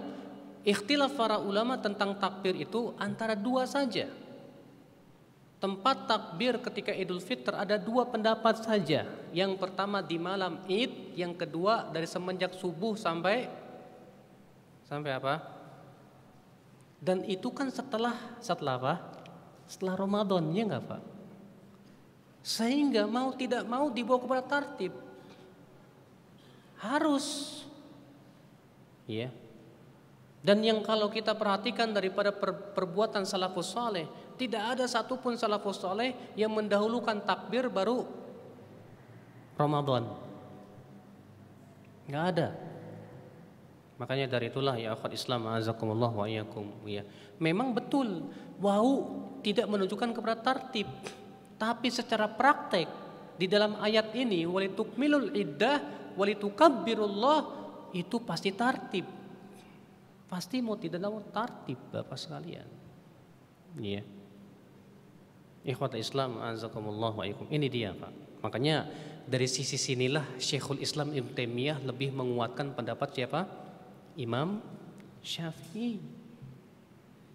ikhtilaf para ulama tentang takbir itu antara 2 saja. Tempat takbir ketika Idul Fitr ada 2 pendapat saja. Yang pertama di malam Id, yang kedua dari semenjak subuh sampai apa? Dan itu kan setelah apa? Setelah Ramadan, ya enggak, Pak? Sehingga mau tidak mau dibawa kepada tartib. Harus. Ya. Dan yang kalau kita perhatikan daripada perbuatan salafus saleh, tidak ada satupun salafus saleh yang mendahulukan takbir baru Ramadan. Enggak ada. Makanya dari itulah ya akhwat Islam azakumullah wa iyyakum, ya. Memang betul wau tidak menunjukkan kepada tartib, tapi secara praktek di dalam ayat ini walitukmilul iddah walitukabbirullah itu pasti tartib. Pasti mau tidak mau tartib, Bapak sekalian. Iya. Ikhwat Islam azakumullah wa iyyakum. Ini dia, Pak. Makanya dari sisi sinilah Syekhul Islam Ibnu Taimiyah lebih menguatkan pendapat siapa? Imam Syafi'i.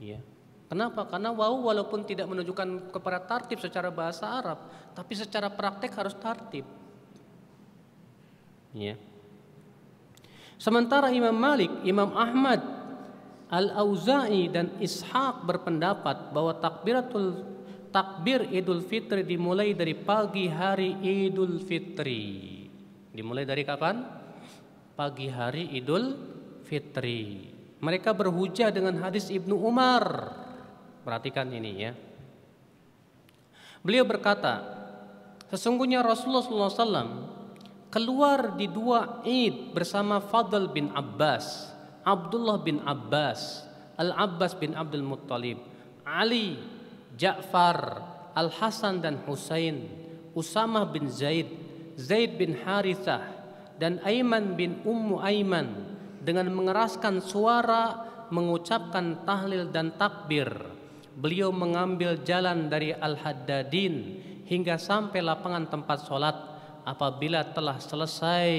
Ya. Kenapa? Karena walaupun tidak menunjukkan kepada tartib secara bahasa Arab, tapi secara praktek harus tartib. Ya. Sementara Imam Malik, Imam Ahmad, Al-Auza'i dan Ishaq berpendapat bahwa takbir Idul Fitri dimulai dari pagi hari Idul Fitri. Dimulai dari kapan? Pagi hari Idul Fitri. Mereka berhujah dengan hadis Ibnu Umar. Perhatikan ini ya. Beliau berkata, sesungguhnya Rasulullah SAW keluar di 2 Id bersama Fadl bin Abbas, Abdullah bin Abbas, Al-Abbas bin Abdul Muttalib, Ali, Ja'far, Al-Hasan dan Husain, Usamah bin Zaid, Zaid bin Harithah, dan Aiman bin Ummu Aiman dengan mengeraskan suara mengucapkan tahlil dan takbir. Beliau mengambil jalan dari Al-Haddadin hingga sampai lapangan tempat sholat. Apabila telah selesai,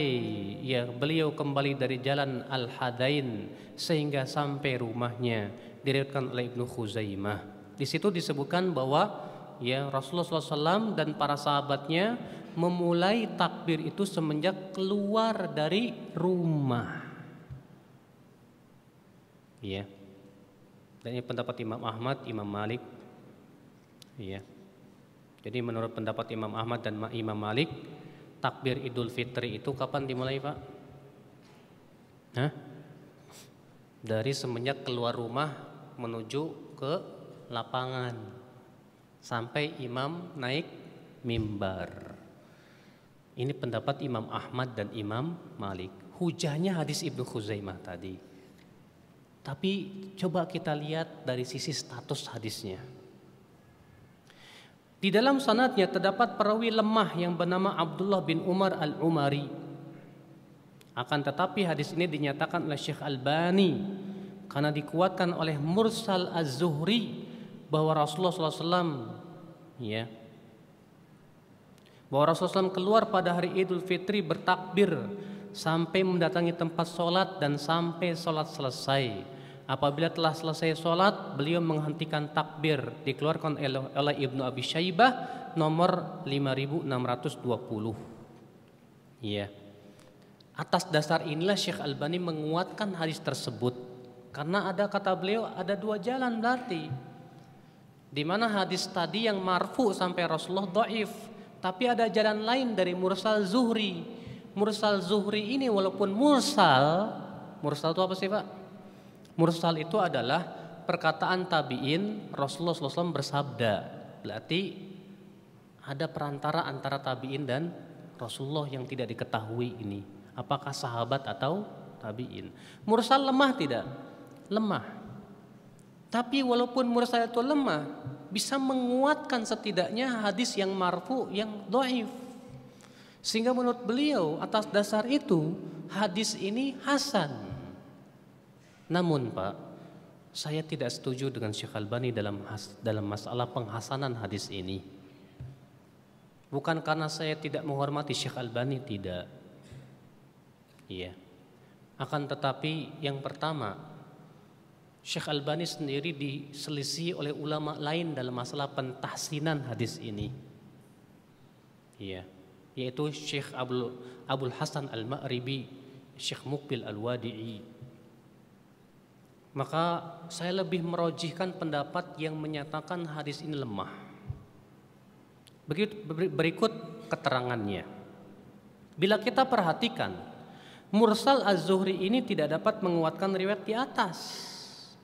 ya beliau kembali dari jalan Al-Hadain sehingga sampai rumahnya. Diriwayatkan oleh Ibnu Khuzaimah. Di situ disebutkan bahwa ya Rasulullah SAW dan para sahabatnya memulai takbir itu semenjak keluar dari rumah. Ya. Dan ini pendapat Imam Ahmad, Imam Malik. Ya. Jadi menurut pendapat Imam Ahmad dan Imam Malik, takbir Idul Fitri itu kapan dimulai, Pak? Hah? Dari semenjak keluar rumah menuju ke lapangan sampai imam naik mimbar. Ini pendapat Imam Ahmad dan Imam Malik. Hujahnya hadis Ibnu Khuzaimah tadi. Tapi coba kita lihat dari sisi status hadisnya. Di dalam sanadnya terdapat perawi lemah yang bernama Abdullah bin Umar Al-Umari. Akan tetapi hadis ini dinyatakan oleh Syekh Albani karena dikuatkan oleh mursal az-Zuhri bahwa Rasulullah SAW ya, bahwa Rasulullah SAW keluar pada hari Idul Fitri bertakbir sampai mendatangi tempat sholat dan sampai sholat selesai. Apabila telah selesai sholat, beliau menghentikan takbir. Dikeluarkan oleh Ibnu Abi Syaibah nomor 5620. Ya. Atas dasar inilah Syekh Albani menguatkan hadis tersebut. Karena ada kata beliau ada dua jalan berarti. Di mana hadis tadi yang marfu sampai Rasulullah dhaif, tapi ada jalan lain dari mursal Zuhri. Mursal Zuhri ini walaupun mursal itu apa sih Pak? Mursal itu adalah perkataan tabi'in, Rasulullah SAW bersabda. Berarti ada perantara antara tabi'in dan Rasulullah yang tidak diketahui ini. Apakah sahabat atau tabi'in? Mursal lemah tidak? Lemah. Tapi walaupun mursal itu lemah, bisa menguatkan setidaknya hadis yang marfu yang dhaif. Sehingga menurut beliau atas dasar itu hadis ini hasan. Namun Pak, saya tidak setuju dengan Syekh Albani dalam masalah penghasanan hadis ini. Bukan karena saya tidak menghormati Syekh Albani, tidak. Iya. Akan tetapi yang pertama, Syekh Albani sendiri diselisih oleh ulama lain dalam masalah pentahsinan hadis ini. Iya, yaitu Syekh Abdul Hasan Al-Ma'ribi, Syekh Muqbil Al-Wadi'i. Maka saya lebih merojihkan pendapat yang menyatakan hadis ini lemah. Berikut keterangannya. Bila kita perhatikan, mursal az-Zuhri ini tidak dapat menguatkan riwayat di atas.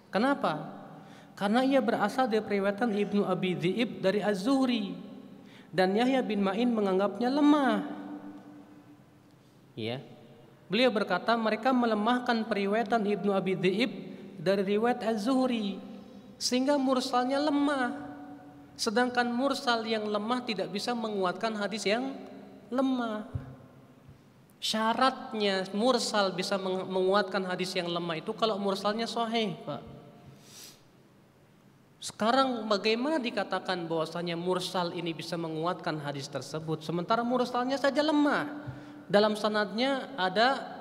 Kenapa? Karena ia berasal dari periwayatan Ibnu Abi Dhi'ib dari Az-Zuhri dan Yahya bin Ma'in menganggapnya lemah. Ya. Beliau berkata mereka melemahkan periwayatan Ibnu Abi Dhi'ib dari riwayat Az-Zuhri sehingga mursalnya lemah. Sedangkan mursal yang lemah tidak bisa menguatkan hadis yang lemah. Syaratnya mursal bisa menguatkan hadis yang lemah itu kalau mursalnya sahih, Pak. Sekarang bagaimana dikatakan bahwasanya mursal ini bisa menguatkan hadis tersebut sementara mursalnya saja lemah? Dalam sanadnya ada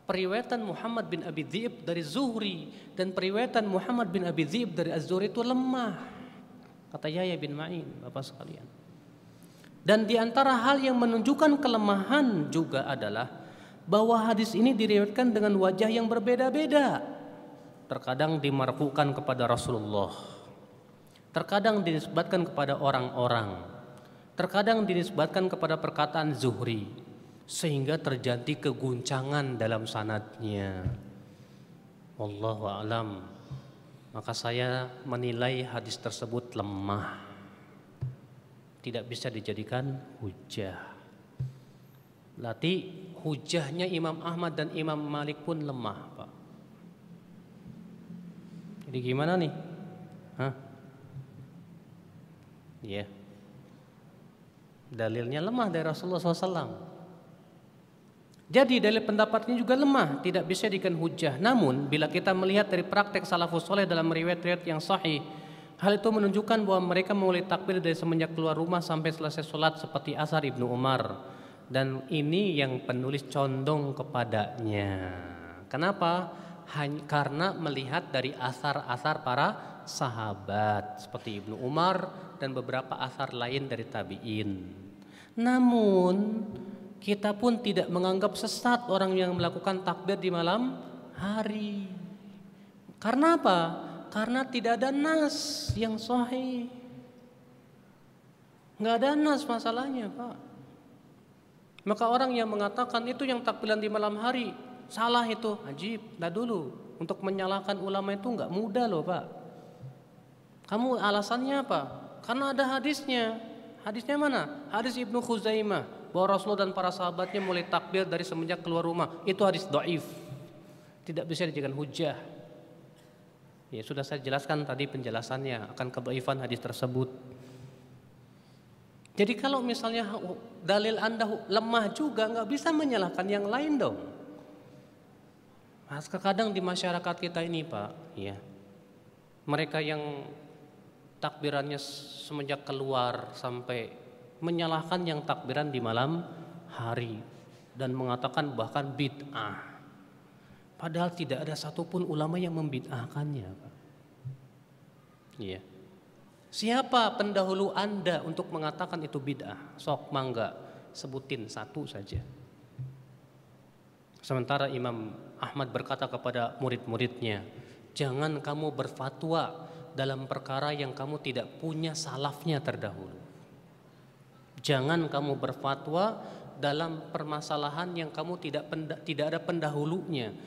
periwayatan Muhammad bin Abi Dhi'ib dari Zuhri dan periwayatan Muhammad bin Abi Dhi'ib dari Az-Zuhri itu lemah. Kata Yahya bin Ma'in, Bapak sekalian. Dan di antara hal yang menunjukkan kelemahan juga adalah bahwa hadis ini diriwayatkan dengan wajah yang berbeda-beda. Terkadang dimarfukan kepada Rasulullah, terkadang dinisbatkan kepada orang-orang, terkadang dinisbatkan kepada perkataan Zuhri, sehingga terjadi keguncangan dalam sanadnya. Wallahu a'lam. Maka saya menilai hadis tersebut lemah, tidak bisa dijadikan hujah. Berarti hujahnya Imam Ahmad dan Imam Malik pun lemah, Pak. Jadi gimana nih? Iya. Dalilnya lemah dari Rasulullah SAW. Jadi dalil pendapatnya juga lemah, tidak bisa dijadikan hujah. Namun bila kita melihat dari praktek salafus soleh dalam riwayat-riwayat yang sahih, hal itu menunjukkan bahwa mereka memulai takbir dari semenjak keluar rumah sampai selesai sholat seperti asar Ibnu Umar. Dan ini yang penulis condong kepadanya. Kenapa? Karena melihat dari asar-asar para sahabat seperti Ibnu Umar dan beberapa asar lain dari tabi'in. Namun kita pun tidak menganggap sesat orang yang melakukan takbir di malam hari. Karena apa? Karena tidak ada nas yang sahih. Nggak ada nas masalahnya, Pak. Maka orang yang mengatakan itu yang takbiran di malam hari salah itu, ajib. Nah dulu untuk menyalahkan ulama itu nggak mudah loh, Pak. Kamu alasannya apa? Karena ada hadisnya. Hadisnya mana? Hadis Ibnu Khuzaimah bahwa Rasulullah dan para sahabatnya mulai takbir dari semenjak keluar rumah. Itu hadis dhaif. Tidak bisa dijadikan hujah. Ya sudah saya jelaskan tadi penjelasannya akan kedhaifan hadis tersebut. Jadi kalau misalnya dalil Anda lemah juga nggak bisa menyalahkan yang lain dong. Kadang di masyarakat kita ini Pak, ya, mereka yang takbirannya semenjak keluar sampai menyalahkan yang takbiran di malam hari dan mengatakan bahkan bid'ah. Padahal tidak ada satupun ulama yang membid'ahkannya Pak. Iya. Siapa pendahulu Anda untuk mengatakan itu bid'ah? Sok mangga, sebutin satu saja. Sementara Imam Ahmad berkata kepada murid-muridnya, jangan kamu berfatwa dalam perkara yang kamu tidak punya salafnya terdahulu. Jangan kamu berfatwa dalam permasalahan yang kamu tidak ada pendahulunya.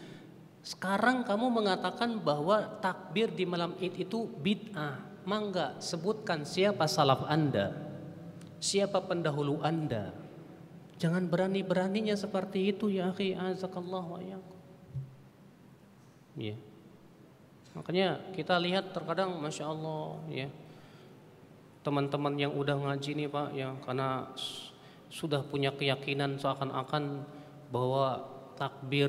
Sekarang kamu mengatakan bahwa takbir di malam Id itu bid'ah. Mangga, sebutkan siapa salaf Anda, siapa pendahulu Anda. Jangan berani-beraninya seperti itu ya akhi, azakallah wa iyyakum. Ya. Makanya kita lihat terkadang Masya Allah ya, teman-teman yang udah ngaji nih Pak ya, karena sudah punya keyakinan seakan-akan bahwa takbir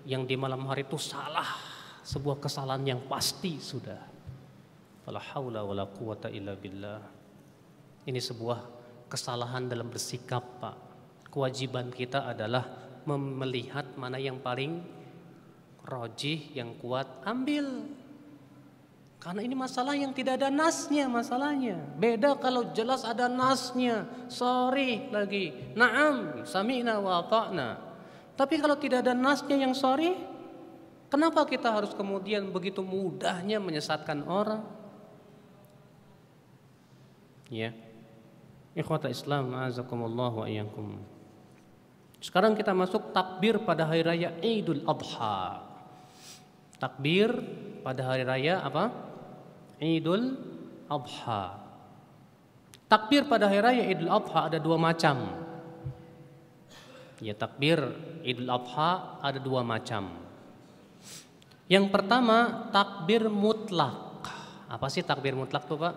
yang di malam hari itu salah, sebuah kesalahan yang pasti sudah. Fala haula wala quwata illa billah. Ini sebuah kesalahan dalam bersikap Pak. Kewajiban kita adalah melihat mana yang paling rojih, yang kuat, ambil. Karena ini masalah yang tidak ada nasnya masalahnya. Beda kalau jelas ada nasnya, sorry lagi, na'am, sami'na wa ata'na. Tapi kalau tidak ada nasnya yang sorry, kenapa kita harus kemudian begitu mudahnya menyesatkan orang? Ya, ikhwata Islam, azakumullah wa iyyakum. Sekarang kita masuk takbir pada hari raya Idul Adha. Takbir pada hari raya apa? Idul Adha. Takbir pada hari raya Idul Adha ada dua macam. Ya, takbir Idul Adha ada dua macam. Yang pertama takbir mutlak. Apa sih takbir mutlak tuh Pak?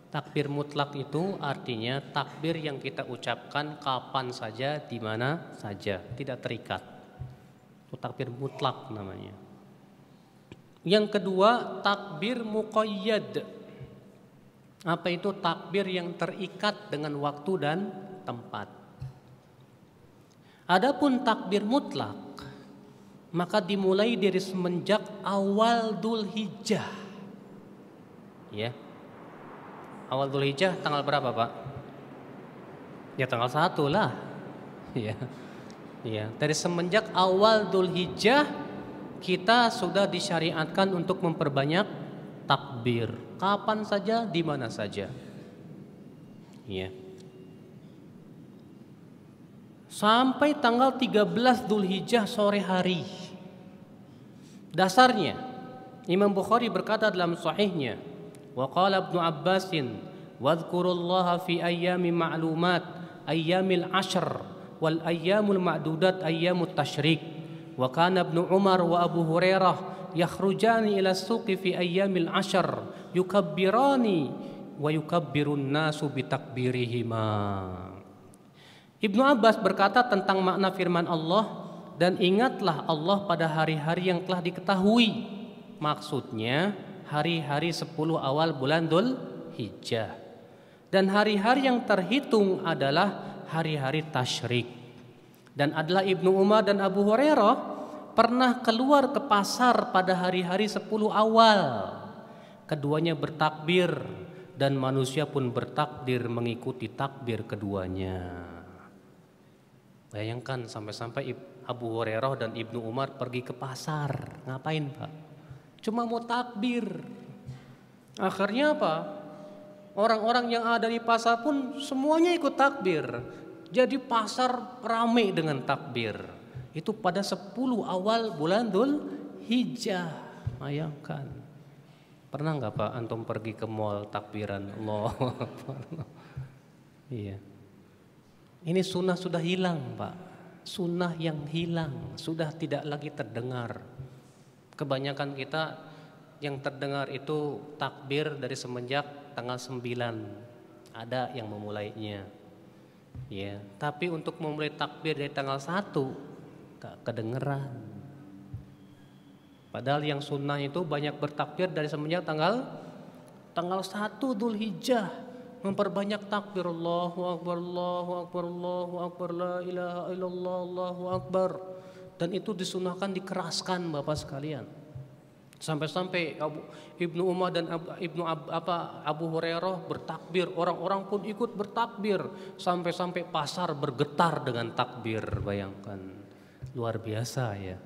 Takbir mutlak itu artinya takbir yang kita ucapkan kapan saja, di mana saja, tidak terikat. Itu takbir mutlak namanya. Yang kedua takbir muqayyad. Apa itu? Takbir yang terikat dengan waktu dan tempat. Adapun takbir mutlak maka dimulai dari semenjak awal Dzulhijjah. Ya. Awal Dzulhijjah tanggal berapa Pak? Ya tanggal 1 lah. Ya. Ya, dari semenjak awal Dzulhijjah kita sudah disyariatkan untuk memperbanyak takbir. Kapan saja, di mana saja. Ya. Sampai tanggal 13 Dzulhijjah sore hari. Dasarnya Imam Bukhari berkata dalam sahihnya, wa qala Ibnu Abbasin wadhkurullaha fi ayyami ma'lumat ayyamil ashr wal ayyamul ma'dudat ayyamut tasyrik wa kana Ibnu Umar wa Abu Hurairah yakhrujani ila suqi fi ayyamil ashr yukabbirani wa yukabbirun nasu bitakbirihima. Ibnu Abbas berkata tentang makna firman Allah, dan ingatlah Allah pada hari-hari yang telah diketahui. Maksudnya hari-hari 10 awal bulan Dzulhijjah. Dan hari-hari yang terhitung adalah hari-hari tasyrik. Dan adalah Ibnu Umar dan Abu Hurairah pernah keluar ke pasar pada hari-hari 10 awal. Keduanya bertakbir dan manusia pun bertakbir mengikuti takbir keduanya. Bayangkan sampai-sampai Abu Hurairah dan Ibnu Umar pergi ke pasar. Ngapain Pak? Cuma mau takbir. Akhirnya apa? Orang-orang yang ada di pasar pun semuanya ikut takbir. Jadi pasar ramai dengan takbir. Itu pada 10 awal bulan Dzulhijjah. Bayangkan. Pernah nggak Pak antum pergi ke mall takbiran? Allah. Iya. Ini sunnah sudah hilang Pak. Sunnah yang hilang, sudah tidak lagi terdengar. Kebanyakan kita yang terdengar itu takbir dari semenjak tanggal 9. Ada yang memulainya. Ya, tapi untuk memulai takbir dari tanggal 1 gak kedengeran. Padahal yang sunnah itu banyak bertakbir dari semenjak tanggal 1 Dzulhijjah, memperbanyak takbir, Allahu Akbar, Allahu Akbar, Allahu Akbar, la ilaha illallah, Allahu Akbar. Dan itu disunahkan, dikeraskan Bapak sekalian. Sampai-sampai Ibnu Umar dan Abu Hurairah bertakbir, orang-orang pun ikut bertakbir, sampai-sampai pasar bergetar dengan takbir. Bayangkan, luar biasa ya.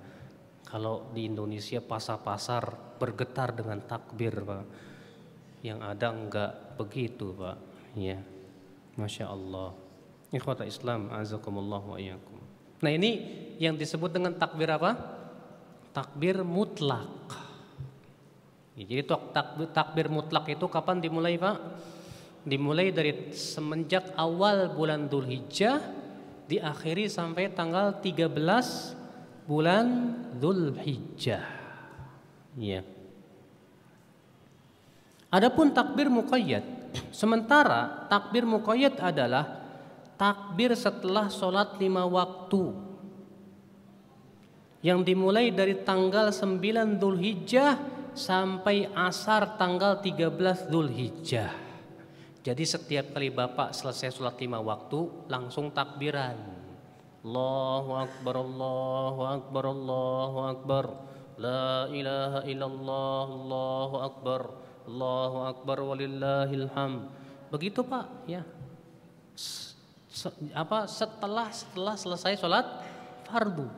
Kalau di Indonesia pasar-pasar bergetar dengan takbir, Pak. Yang ada enggak begitu, Pak. Ya. Masya Allah. Ikhwata Islam, azakumullah wa iyyakum. Nah, ini yang disebut dengan takbir apa? Takbir mutlak. Ya, jadi takbir mutlak itu kapan dimulai, Pak? Dimulai dari semenjak awal bulan Dzulhijjah, diakhiri sampai tanggal 13 bulan Dzulhijjah. Ya. Adapun takbir muqayyad, sementara takbir muqayyad adalah takbir setelah sholat 5 waktu yang dimulai dari tanggal 9 Dzulhijjah sampai asar tanggal 13 Dzulhijjah. Jadi setiap kali Bapak selesai sholat 5 waktu langsung takbiran, Allahu Akbar, Allahu Akbar, Allahu Akbar, la ilaha illallah, Allahu Akbar, Allahu Akbar, walillahil hamd. Begitu Pak ya. Setelah selesai sholat fardu.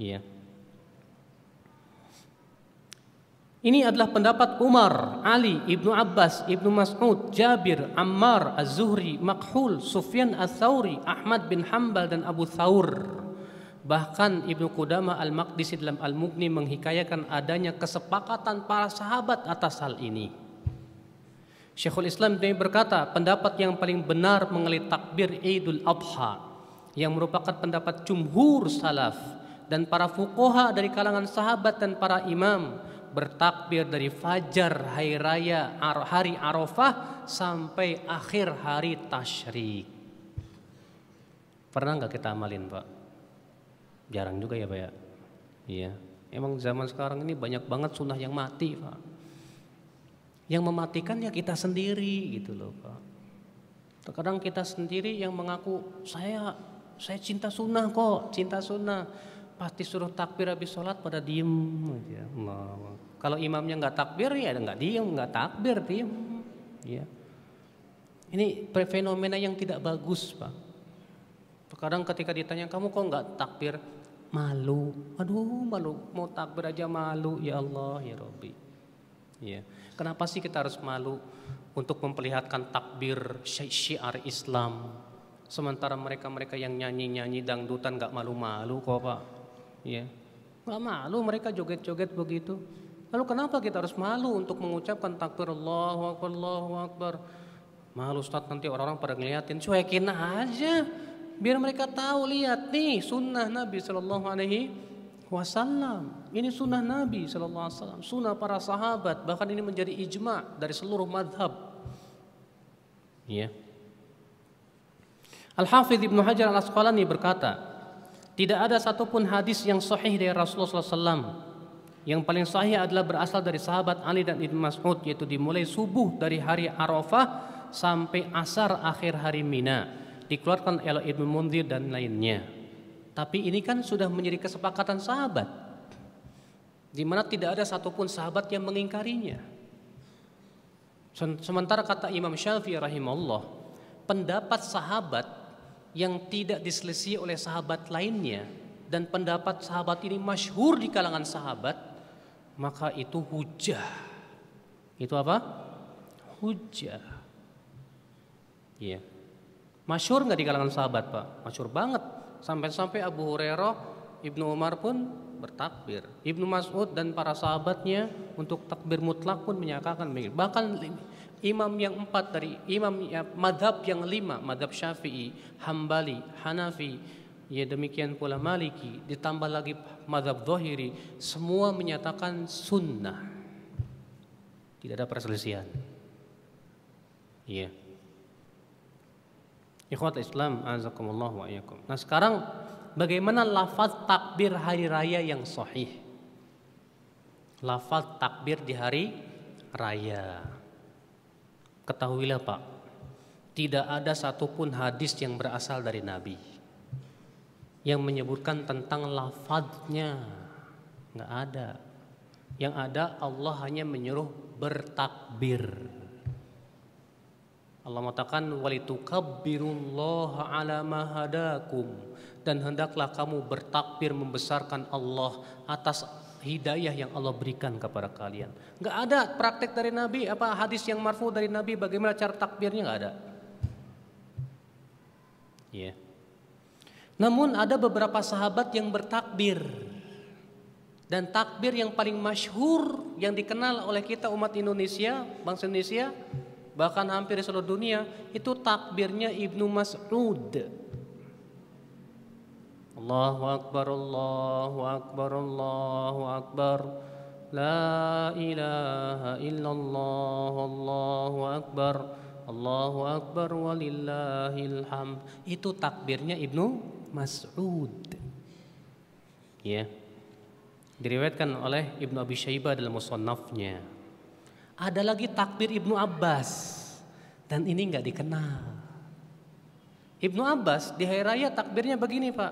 Iya. Ini adalah pendapat Umar, Ali, Ibnu Abbas, Ibnu Mas'ud, Jabir, Ammar, Az-Zuhri, Makhul, Sufyan Ats-Tsauri, Ahmad bin Hanbal dan Abu Tsaur. Bahkan Ibnu Qudamah Al-Maqdisi dalam Al-Mughni menghikayakan adanya kesepakatan para sahabat atas hal ini. Syekhul Islam berkata, pendapat yang paling benar mengenai takbir Idul Adha yang merupakan pendapat jumhur salaf dan para fuqaha dari kalangan sahabat dan para imam, bertakbir dari fajar hari raya hari Arafah sampai akhir hari tasyrik. Pernah nggak kita amalin, Pak? Jarang juga ya, Pak ya. Iya. Emang zaman sekarang ini banyak banget sunnah yang mati, Pak. Yang mematikan ya kita sendiri gitu loh, Pak. Terkadang kita sendiri yang mengaku saya cinta sunnah kok, cinta sunnah. Pasti suruh takbir habis sholat pada diem aja. Allah. Kalau imamnya nggak takbir ya nggak diem, nggak takbir diem. Ya. Ini fenomena yang tidak bagus, Pak. Terkadang ketika ditanya kamu kok nggak takbir, malu. Aduh malu, mau takbir aja malu. Ya Allah ya Rabbi. Ya. Kenapa sih kita harus malu untuk memperlihatkan takbir syiar Islam? Sementara mereka yang nyanyi dangdutan nggak malu-malu kok, Pak. Ya, nggak malu mereka joget-joget begitu. Lalu kenapa kita harus malu untuk mengucapkan takbir Allahu Akbar, Allahu Akbar? Malu Ustaz, nanti orang-orang pada ngeliatin. Cuekin aja, biar mereka tahu, lihat nih sunnah Nabi Sallallahu Alaihi Wasallam. Ini sunnah Nabi Sallallahu Alaihi Wasallam, sunnah para sahabat. Bahkan ini menjadi ijma dari seluruh madhab. Ya. Al-Hafidz Ibnu Hajar Al-Asqalani berkata, tidak ada satupun hadis yang sahih dari Rasulullah SAW. Yang paling sahih adalah berasal dari sahabat Ali dan Ibnu Mas'ud, yaitu dimulai subuh dari hari Arafah sampai asar akhir hari Mina. Dikeluarkan oleh Ibnu Munzir dan lainnya. Tapi ini kan sudah menjadi kesepakatan sahabat, di mana tidak ada satupun sahabat yang mengingkarinya. Sementara kata Imam Syafi'i rahimahullah, pendapat sahabat yang tidak diselisih oleh sahabat lainnya dan pendapat sahabat ini masyhur di kalangan sahabat, maka itu hujjah. Itu apa? Hujjah. Iya. Masyhur nggak di kalangan sahabat, Pak? Masyhur banget. Sampai-sampai Abu Hurairah, Ibnu Umar pun bertakbir. Ibnu Mas'ud dan para sahabatnya untuk takbir mutlak pun menyatakan begitu. Bahkan imam yang 4 dari imam madhab yang 5, madhab Syafi'i, Hambali, Hanafi, ya demikian pula Maliki, ditambah lagi madhab Zahiri, semua menyatakan sunnah. Tidak ada perselisihan. Iya. Ikhwat Islam, azakumullah wa iyyakum. Nah sekarang bagaimana lafaz takbir hari raya yang sahih? lafaz takbir di hari raya. Ketahuilah Pak, tidak ada satupun hadis yang berasal dari Nabi yang menyebutkan tentang lafaznya. Nggak ada. Yang ada Allah hanya menyuruh bertakbir. Allah mengatakan walitukabbirullaha ala ma hadakum, dan hendaklah kamu bertakbir membesarkan Allah atas hidayah yang Allah berikan kepada kalian. Enggak ada praktek dari Nabi, apa hadis yang marfu dari Nabi bagaimana cara takbirnya, enggak ada. Ya. Namun ada beberapa sahabat yang bertakbir. Dan takbir yang paling masyhur yang dikenal oleh kita umat Indonesia, bangsa Indonesia, bahkan hampir di seluruh dunia, itu takbirnya Ibnu Mas'ud. Allahu Akbar, Allahu Akbar, Allahu Akbar, la ilaha illallah, Allahu Akbar, Allahu Akbar walillahil hamd. Itu takbirnya Ibnu Mas'ud. Ya. Diriwayatkan oleh Ibnu Abi Syaibah dalam Musannafnya. Ada lagi takbir Ibnu Abbas, dan ini nggak dikenal. Ibnu Abbas di hari raya takbirnya begini Pak.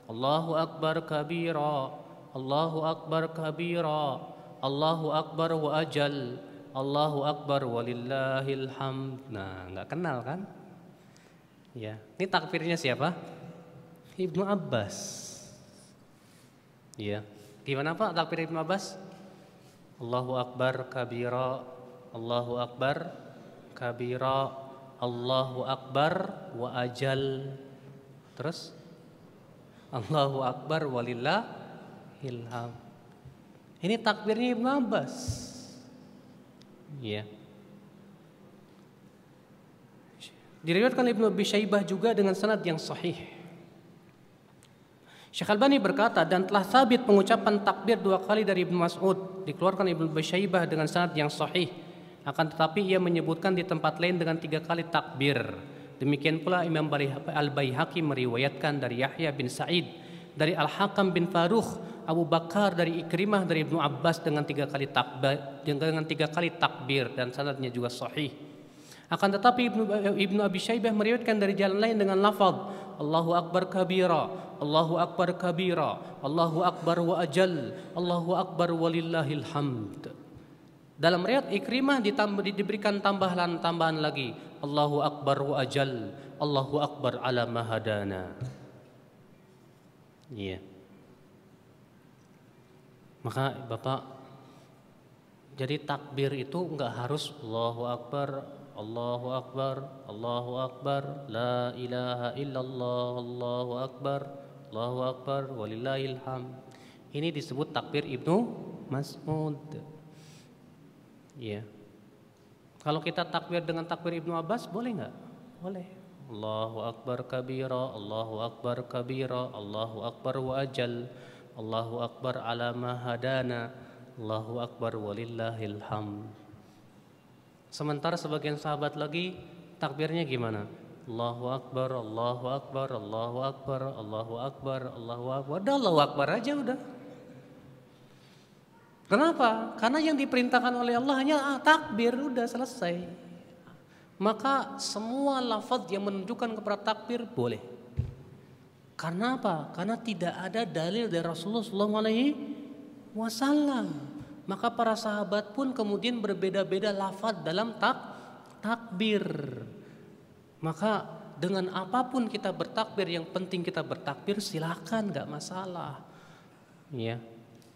Allahu Akbar kabira, Allahu Akbar kabira, Allahu Akbar wa ajal, Allahu Akbar walillahil hamd. Nah, nggak kenal kan? Ya, ini takbirnya siapa? Ibnu Abbas. Ya, gimana Pak takbir Ibnu Abbas? Allahu Akbar kabira, Allahu Akbar kabira, Allahu Akbar wa ajal. Terus Allahu Akbar walillahil hamd. Ini takbirnya Ibnu Abbas. Ya. Diriwayatkan Ibnu Abi Syaibah juga dengan sanad yang sahih. Syekh Albani berkata, dan telah sabit pengucapan takbir 2 kali dari Ibnu Mas'ud, dikeluarkan Ibnu Abi Syaibah dengan sanad yang sahih. Akan tetapi ia menyebutkan di tempat lain dengan 3 kali takbir. Demikian pula Imam Al-Baihaqi meriwayatkan dari Yahya bin Sa'id, dari Al-Hakam bin Farukh, Abu Bakar dari Ikrimah dari Ibnu Abbas dengan 3 kali takbir, dan sanadnya juga sahih. Akan tetapi Ibnu Abi Syaibah meriwayatkan dari jalan lain dengan lafaz Allahu Akbar kabira, Allahu Akbar kabira, Allahu Akbar wa ajal, Allahu Akbar walillahil hamd. Dalam riwayat Ikrimah diberikan tambahan lagi, Allahu Akbar wa ajal, Allahu Akbar ala ma hadana. Iya. Maka Bapak, jadi takbir itu enggak harus Allahu Akbar, Allahu Akbar, Allahu Akbar, la ilaha illallah, Allahu Akbar, Allahu Akbar walillahil hamd. Ini disebut takbir Ibnu Mas'ud. Ya. Kalau kita takbir dengan takbir Ibnu Abbas boleh enggak? Boleh. Allahu Akbar kabira, Allahu Akbar kabira, Allahu Akbar wa ajal, Allahu Akbar ala ma hadana, Allahu Akbar walillahil hamd. Sementara sebagian sahabat lagi takbirnya gimana? Allahu Akbar, Allahu Akbar, Allahu Akbar, Allahu Akbar, Allahu Akbar. Udah Allahu Akbar aja udah. Kenapa? Karena yang diperintahkan oleh Allah hanya takbir, udah selesai. Maka semua lafaz yang menunjukkan kepada takbir boleh. Karena apa? Karena tidak ada dalil dari Rasulullah SAW. Maka para sahabat pun kemudian berbeda-beda lafaz dalam takbir. Maka dengan apapun kita bertakbir, yang penting kita bertakbir, silakan, nggak masalah. Ya,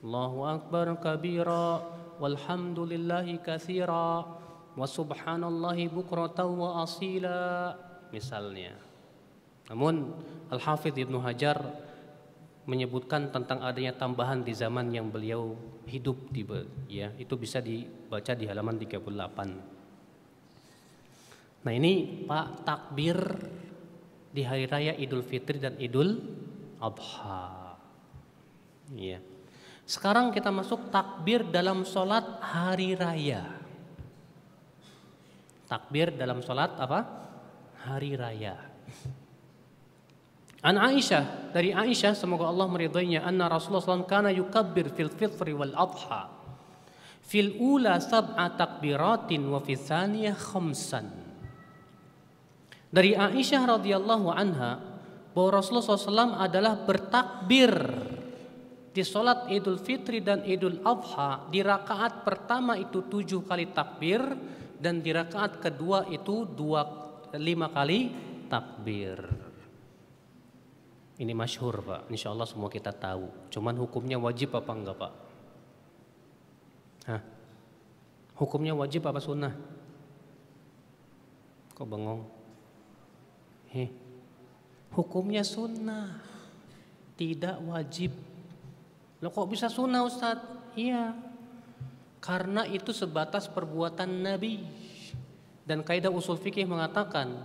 Allahu Akbar kabira, walhamdulillahi katsira, wa subhanallahi bukratan wa asila, misalnya. Namun Al-Hafidz Ibnu Hajar menyebutkan tentang adanya tambahan di zaman yang beliau hidup, ya, itu bisa dibaca di halaman 38. Nah ini Pak, takbir di hari raya Idul Fitri dan Idul Adha. Ya. Sekarang kita masuk takbir dalam sholat hari raya. Takbir dalam sholat apa? Hari raya. An dari Aisyah, semoga Allah meridainya, anna Rasulullah SAW kana yukabbir fil fitri wal adha. Fil ula sab'a takbiratin wa fi tsaniyah khamsan. Dari Aisyah radhiyallahu anha bahwa Rasulullah SAW adalah bertakbir di sholat Idul Fitri dan Idul Adha. Di rakaat pertama itu 7 kali takbir, dan di rakaat kedua itu 5 kali takbir. Ini masyhur Pak, insya Allah semua kita tahu. Cuman hukumnya wajib apa enggak Pak? Hah? Hukumnya wajib apa sunnah? Kok bengong? Hukumnya sunnah, tidak wajib. Loh kok bisa sunnah Ustaz? Iya, karena itu sebatas perbuatan Nabi. Dan kaidah usul fikih mengatakan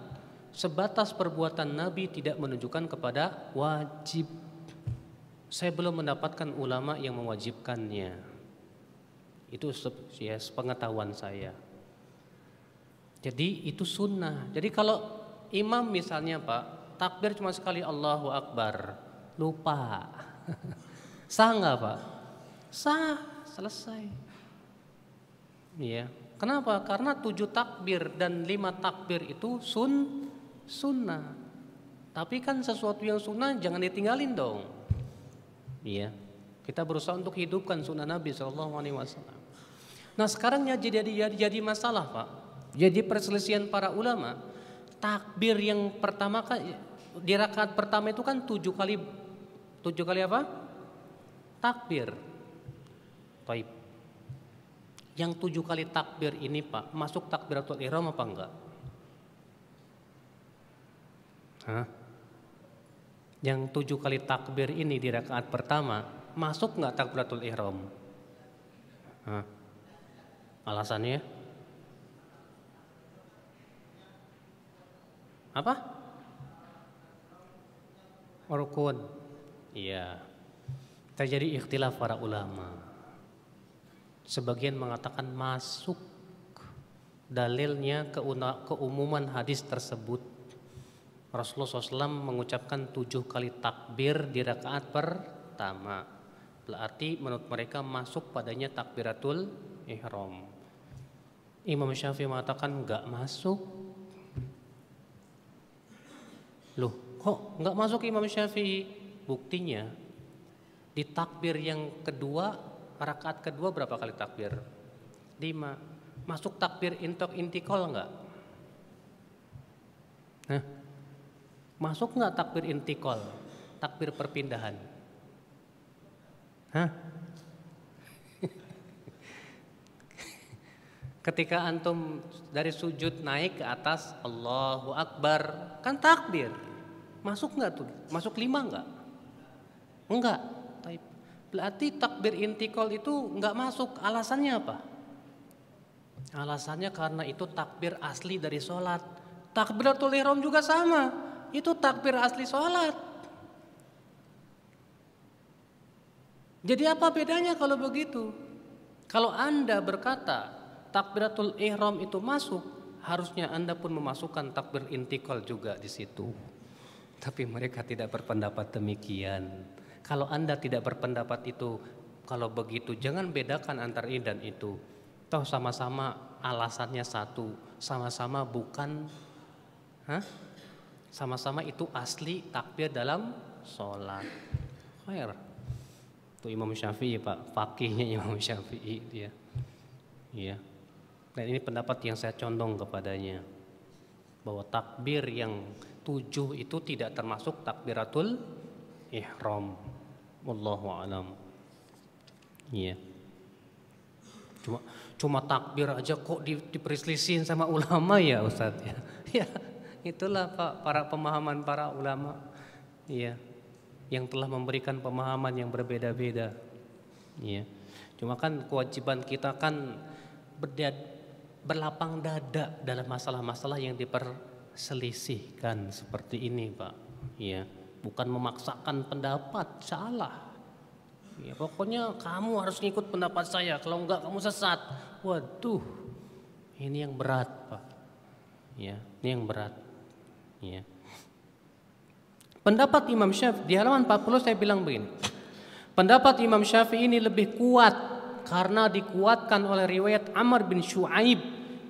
sebatas perbuatan Nabi tidak menunjukkan kepada wajib. Saya belum mendapatkan ulama yang mewajibkannya. Itu ya sepengetahuan saya. Jadi itu sunnah. Jadi kalau imam misalnya Pak, takbir cuma sekali Allahu Akbar, lupa. Sah nggak Pak? Sah, selesai. Iya. Kenapa? Karena 7 takbir dan 5 takbir itu sunnah. Tapi kan sesuatu yang sunnah jangan ditinggalin dong. Iya. Kita berusaha untuk hidupkan sunnah Nabi SAW. Nah sekarang ya jadi masalah Pak. Jadi perselisihan para ulama. Takbir yang pertama kan di rakaat pertama itu kan 7 kali apa? Takbir. Baik. Yang 7 kali takbir ini Pak, masuk takbiratul ihram apa enggak? Hah? Yang 7 kali takbir ini di rakaat pertama, masuk enggak takbiratul ihram? Hah? Alasannya? Apa? Rukun. Iya. Terjadi ikhtilaf para ulama. Sebagian mengatakan masuk. Dalilnya keumuman hadis tersebut. Rasulullah SAW mengucapkan 7 kali takbir di rakaat pertama. Berarti menurut mereka masuk padanya takbiratul ihram. Imam Syafi'i mengatakan enggak masuk. Loh, kok enggak masuk Imam Syafi'i? Buktinya di takbir yang kedua, rakaat kedua berapa kali takbir? 5. Masuk takbir intikal enggak? Hah? Masuk enggak takbir intikal? Takbir perpindahan? Hah? Ketika antum dari sujud naik ke atas Allahu Akbar, kan takbir. Masuk enggak tuh? Masuk 5 enggak? Enggak. Berarti takbir intikal itu enggak masuk. Alasannya apa? Alasannya karena itu takbir asli dari sholat. Takbiratul ihram juga sama. Itu takbir asli sholat. Jadi apa bedanya kalau begitu? Kalau Anda berkata takbiratul ihram itu masuk, harusnya Anda pun memasukkan takbir intikal juga di situ. Tapi mereka tidak berpendapat demikian. Kalau Anda tidak berpendapat itu, kalau begitu jangan bedakan antara ini dan itu. Toh sama-sama alasannya satu, sama-sama bukan, sama-sama itu asli takbir dalam sholat. Khair. Itu Imam Syafi'i Pak, fakihnya Imam Syafi'i dia. Iya. Dan ini pendapat yang saya condong kepadanya, bahwa takbir yang 7 itu tidak termasuk takbiratul ihram. Wallahu a'lam. Iya. Cuma takbir aja kok diperselisihin sama ulama ya Ustaz ya. Ya, itulah Pak para pemahaman para ulama. Iya. Yang telah memberikan pemahaman yang berbeda-beda. Iya. Cuma kan kewajiban kita kan berlapang dada dalam masalah-masalah yang diperselisihkan seperti ini Pak. Iya. Bukan memaksakan pendapat, salah. Ya, pokoknya kamu harus ngikut pendapat saya, kalau enggak kamu sesat. Waduh, ini yang berat Pak. Ya, ini yang berat. Ya. Pendapat Imam Syafi'i di halaman 40 saya bilang begini. Pendapat Imam Syafi'i ini lebih kuat karena dikuatkan oleh riwayat Amr bin Shu'aib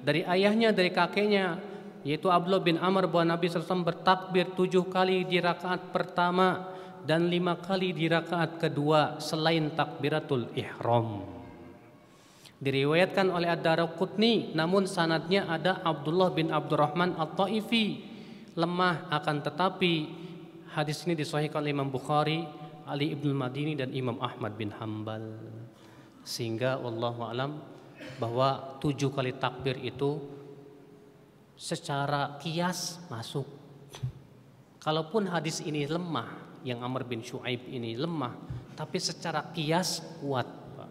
dari ayahnya, dari kakeknya, yaitu Abdullah bin Amr, bahwa Nabi SAW bertakbir 7 kali di rakaat pertama dan 5 kali di rakaat kedua selain takbiratul ihram. Diriwayatkan oleh Ad-Daraqutni, namun sanadnya ada Abdullah bin Abdurrahman At-Taifi, lemah, akan tetapi hadis ini disahihkan oleh Imam Bukhari, Ali ibn Madini dan Imam Ahmad bin Hambal. Sehingga wallahu alam bahwa 7 kali takbir itu secara kias masuk. Kalaupun hadis ini lemah, yang Amr bin Shu'aib ini lemah, tapi secara kias kuat, Pak.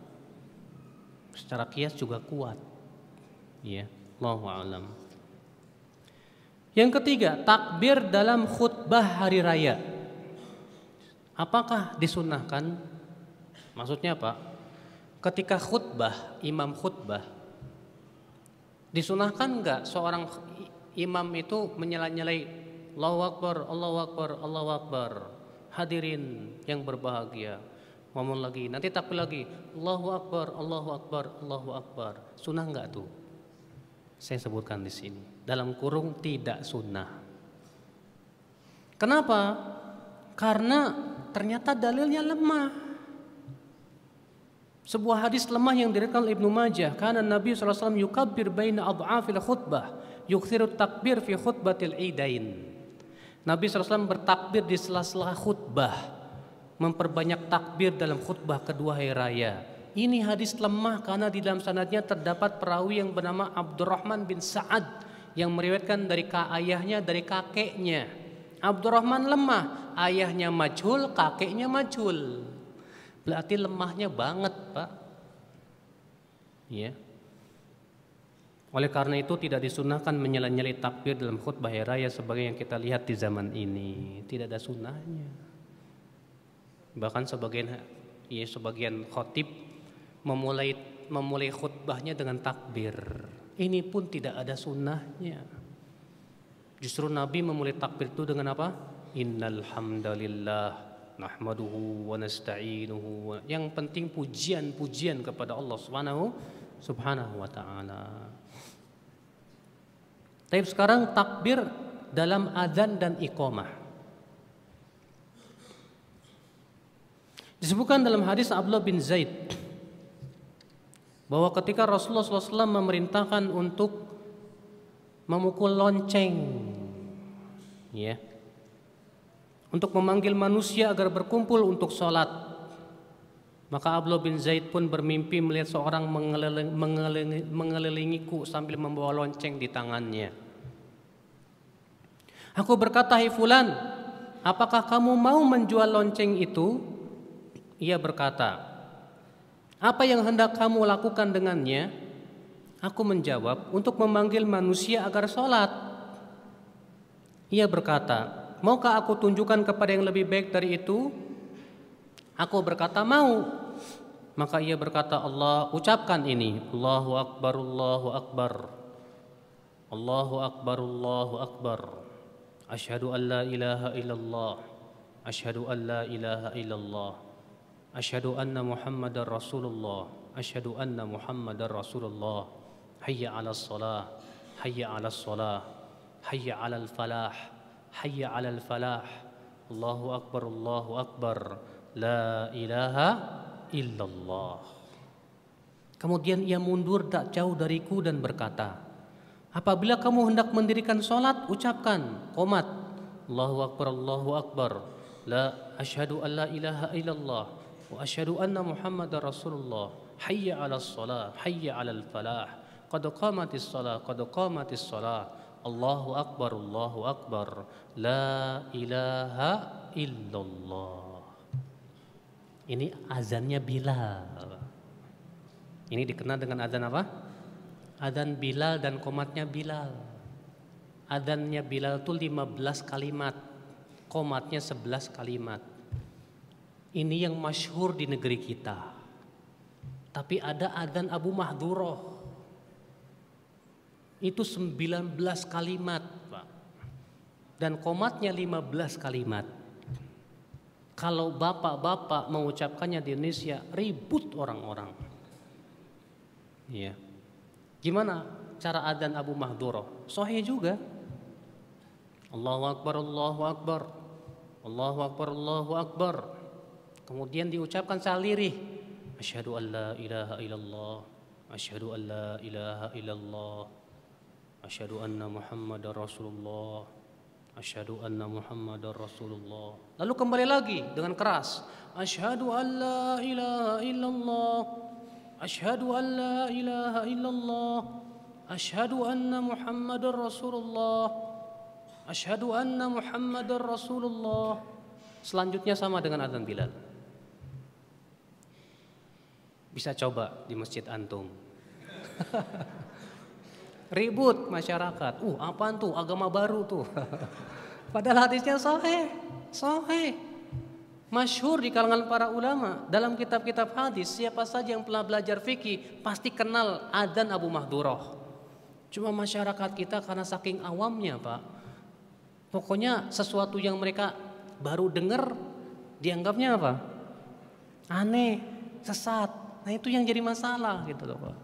Secara kias juga kuat. Ya, wallahu alam. Yang ketiga, takbir dalam khutbah hari raya. Apakah disunnahkan? Maksudnya apa? Ketika khutbah, imam khutbah, disunahkan enggak seorang imam itu menyela-nyelai Allahu Akbar, Allahu Akbar, Allahu Akbar, hadirin yang berbahagia, ngomong lagi, nanti takbir lagi, Allahu Akbar, Allahu Akbar, Allahu Akbar. Sunnah enggak tuh? Saya sebutkan di sini dalam kurung tidak sunnah. Kenapa? Karena ternyata dalilnya lemah. Sebuah hadis lemah yang diriwayatkan Ibnu Majah, karena Nabi sallallahu alaihi wasallam yukabbir baina adhafil khutbah, yukthiru takbir fi khutbatil idain. Nabi sallallahu alaihi wasallam bertakbir di sela-sela khutbah, memperbanyak takbir dalam khutbah kedua hari raya. Ini hadis lemah karena di dalam sanadnya terdapat perawi yang bernama Abdurrahman bin Sa'ad yang meriwayatkan dari ayahnya, dari kakeknya. Abdurrahman lemah, ayahnya majhul, kakeknya majhul. Berarti lemahnya banget, Pak. Ya. Oleh karena itu tidak disunahkan menyela-nyelai takbir dalam khutbah hari raya sebagai yang kita lihat di zaman ini. Tidak ada sunnahnya. Bahkan sebagian khotib memulai khutbahnya dengan takbir. Ini pun tidak ada sunnahnya. Justru Nabi memulai takbir itu dengan apa? Innal hamdalillah nahmaduhu wa nasta'inuhu. Yang penting pujian-pujian kepada Allah Subhanahu wa taala. Tapi sekarang takbir dalam adzan dan iqamah. Disebutkan dalam hadis Abdullah bin Zaid bahwa ketika Rasulullah SAW memerintahkan untuk memukul lonceng, ya, untuk memanggil manusia agar berkumpul untuk sholat, maka Abdullah bin Zaid pun bermimpi melihat seorang mengelilingiku sambil membawa lonceng di tangannya. Aku berkata, "Hai fulan, apakah kamu mau menjual lonceng itu?" Ia berkata, "Apa yang hendak kamu lakukan dengannya?" Aku menjawab, "Untuk memanggil manusia agar sholat." Ia berkata, "Maukah aku tunjukkan kepada yang lebih baik dari itu?" Aku berkata, "Mau." Maka ia berkata, ucapkan ini, Allahu Akbar, Allahu Akbar, Allahu Akbar, Allahu Akbar, Asyhadu an la ilaha illallah, Asyhadu an la ilaha illallah, Asyhadu anna Muhammadar Rasulullah, Asyhadu anna Muhammadar Rasulullah, Hayya 'alas shalah, Hayya 'alas shalah, Hayya 'alal falah, Hayya 'alal falah, Allahu Akbar, Allahu Akbar, la ilaha illallah. Kemudian ia mundur tak jauh dariku dan berkata, apabila kamu hendak mendirikan sholat, ucapkan qomat, Allahu Akbar, Allahu Akbar, la asyhadu an la ilaha illallah, wa asyhadu anna Muhammadar Rasulullah, hayya 'alas shalah, hayya 'alal falah, qad qamatis shalah, qad qamatis shalah, Allahu Akbar, Allahu Akbar, la ilaha illallah. Ini azannya Bilal. Ini dikenal dengan azan apa? Azan Bilal dan qomatnya Bilal. Azannya Bilal itu 15 kalimat, qomatnya 11 kalimat. Ini yang masyhur di negeri kita. Tapi ada azan Abu Mahdurah. Itu 19 kalimat, Pak. Dan qomatnya 15 kalimat. Kalau bapak-bapak mengucapkannya di Indonesia, ribut orang-orang. Iya. Gimana cara adzan Abu Mahdhurah? Sahih juga. Allahu Akbar, Allahu Akbar, Allahu Akbar, Allahu Akbar. Kemudian diucapkan salirih, asyhadu an la ilaha illallah, asyhadu an la ilaha illallah, asyhadu anna Muhammadar Rasulullah, asyhadu anna Muhammadar Rasulullah. Lalu kembali lagi dengan keras, asyhadu an la ilaha illallah, asyhadu an la ilaha illallah, asyhadu anna Muhammadar Rasulullah, asyhadu anna Muhammadar Rasulullah. Selanjutnya sama dengan adzan Bilal. Bisa coba di masjid antum. Ribut masyarakat. Apaan tuh? Agama baru tuh. Padahal hadisnya sahih. Sahih. Masyhur di kalangan para ulama. Dalam kitab-kitab hadis, siapa saja yang telah belajar fikih pasti kenal adzan Abu Mahdhurah. Cuma masyarakat kita karena saking awamnya, Pak. Pokoknya sesuatu yang mereka baru dengar dianggapnya apa? Aneh, sesat. Nah itu yang jadi masalah gitu loh Pak.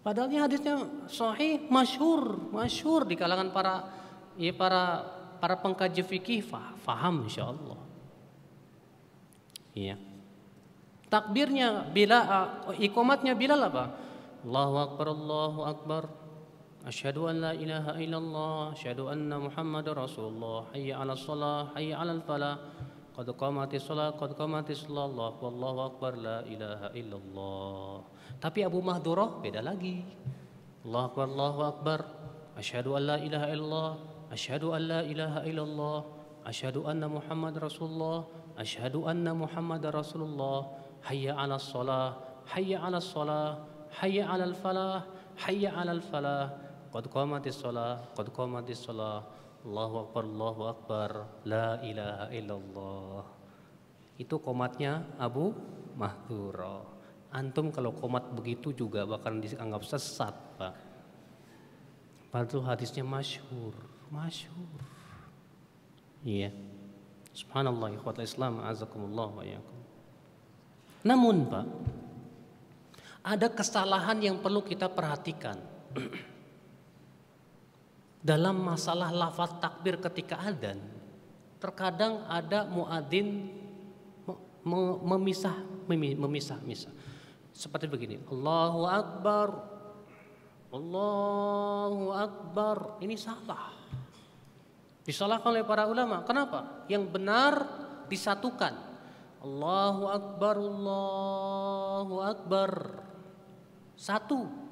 Padahal hadisnya sahih, masyhur di kalangan para pengkaji fikih faham insyaallah. Iya. Takbirnya iqamatnya Bilal apa? Allahu Akbar, Allahu Akbar. Asyhadu an la ilaha illallah, asyhadu anna Muhammadar Rasulullah, hayya 'alas shalah, hayya 'alal falah. Qad qamatis shalah, qad qamatis shalah, wallahu akbar, la ilaha illallah. Tapi Abu Mahdhurah beda lagi. Allahu akbar, Allahu akbar. Asyhadu an la ilaha illallah, asyhadu an la ilaha illallah, asyhadu anna Muhammad Rasulullah, asyhadu anna Muhammad Rasulullah. Hayya 'alas shalah, hayya 'alas shalah, hayya 'alal falah, hayya 'alal falah. Qad qamatis shalah, qad qamatis shalah. Allahu Akbar, Allahu Akbar, la ilaha illallah. Itu qomatnya Abu Mahdhurah. Antum kalau qomat begitu juga bakalan dianggap sesat, Pak. Padahal hadisnya masyhur. Iya. Subhanallah, ikhwatul Islam, azakumullah wa iyyakum. Namun, Pak, ada kesalahan yang perlu kita perhatikan. Dalam masalah lafaz takbir ketika adzan, terkadang ada muadzin memisah. Seperti begini, Allahu Akbar, Allahu Akbar. Ini salah. Disalahkan oleh para ulama. Kenapa? Yang benar disatukan. Allahu Akbar, Allahu Akbar. Satu.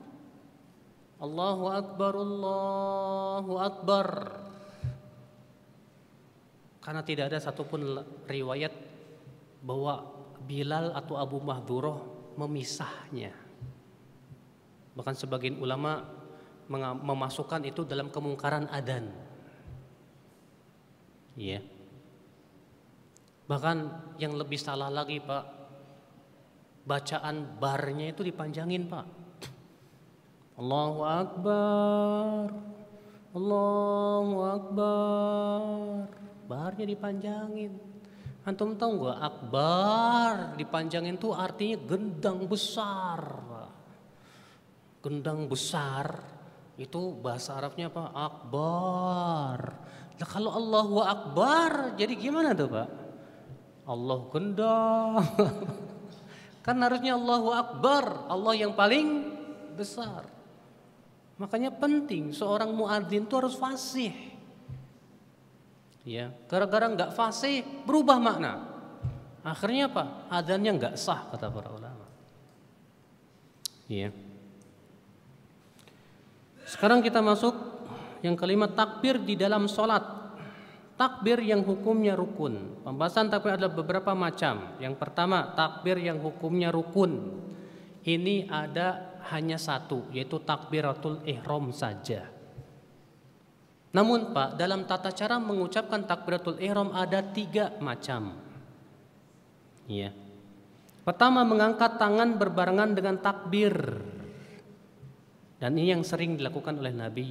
Allahu Akbar, Allahu Akbar. Karena tidak ada satupun riwayat bahwa Bilal atau Abu Mahdhurah memisahnya. Bahkan sebagian ulama memasukkan itu dalam kemungkaran adzan. Iya. Bahkan yang lebih salah lagi, Pak, bacaan barnya itu dipanjangin, Pak. Allahu Akbar, Allahu Akbar. Barnya dipanjangin. Antum tahu nggak? Akbar dipanjangin itu artinya gendang besar. Gendang besar itu bahasa Arabnya apa? Akbar. Nah, kalau Allahu Akbar jadi gimana tuh, Pak? Allah gendang. Kan harusnya Allahu Akbar, Allah yang paling besar. Makanya penting seorang muadzin itu harus fasih. Ya, gara-gara nggak fasih berubah makna. Akhirnya apa? Adzannya nggak sah kata para ulama. Iya. Sekarang kita masuk yang kelima, takbir di dalam sholat. Takbir yang hukumnya rukun. Pembahasan takbir ada beberapa macam. Yang pertama, takbir yang hukumnya rukun. Ini ada hanya satu, yaitu takbiratul ihram saja. Namun Pak, dalam tata cara mengucapkan takbiratul ihram ada 3 macam. Iya. Pertama, mengangkat tangan berbarengan dengan takbir. Dan ini yang sering dilakukan oleh Nabi.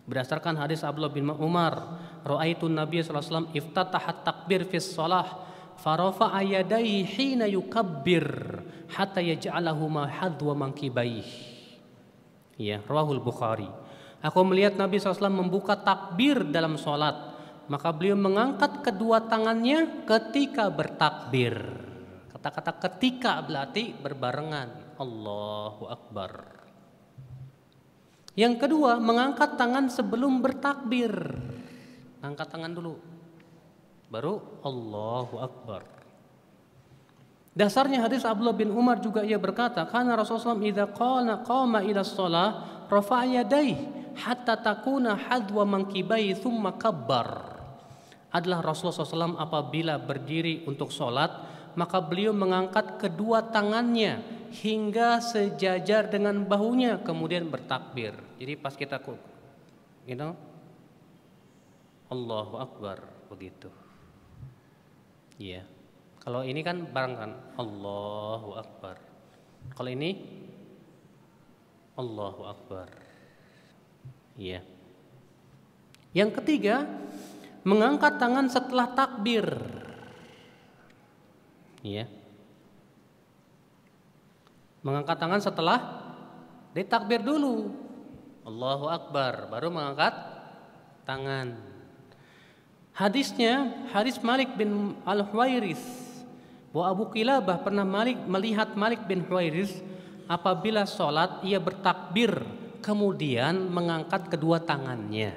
Berdasarkan hadis Abdullah bin Umar, ra'aitu Nabi sallallahu alaihi wasallam iftatahat takbir fis shalah farafa'a yadayhi hina yukabbir hatta yaj'alahuma hadwa mankibayhi. Ya, rawahul Bukhari. Aku melihat Nabi SAW membuka takbir dalam sholat, maka beliau mengangkat kedua tangannya ketika bertakbir. Kata-kata ketika berarti berbarengan. Allahu Akbar. Yang kedua, mengangkat tangan sebelum bertakbir. Angkat tangan dulu, baru Allahu Akbar. Dasarnya hadis Abdullah bin Umar juga ia berkata, karena Rasulullah SAW idza qama ila shalah rafa'a yadayhi hatta takuna hadwa mankibai thumma kabbar. Adalah Rasulullah SAW apabila berdiri untuk sholat, maka beliau mengangkat kedua tangannya hingga sejajar dengan bahunya, kemudian bertakbir. Jadi pas kita Allahu Akbar begitu. Iya. Kalau ini kan bareng kan Allahu Akbar. Kalau ini Allahu Akbar. Iya. Yang ketiga, mengangkat tangan setelah takbir. Iya. Mengangkat tangan setelah ditakbir dulu. Allahu Akbar, baru mengangkat tangan. Hadisnya hadis Malik bin Al-Huwairis, bahwa Abu Qilabah pernah melihat Malik bin Huwairis apabila sholat ia bertakbir kemudian mengangkat kedua tangannya.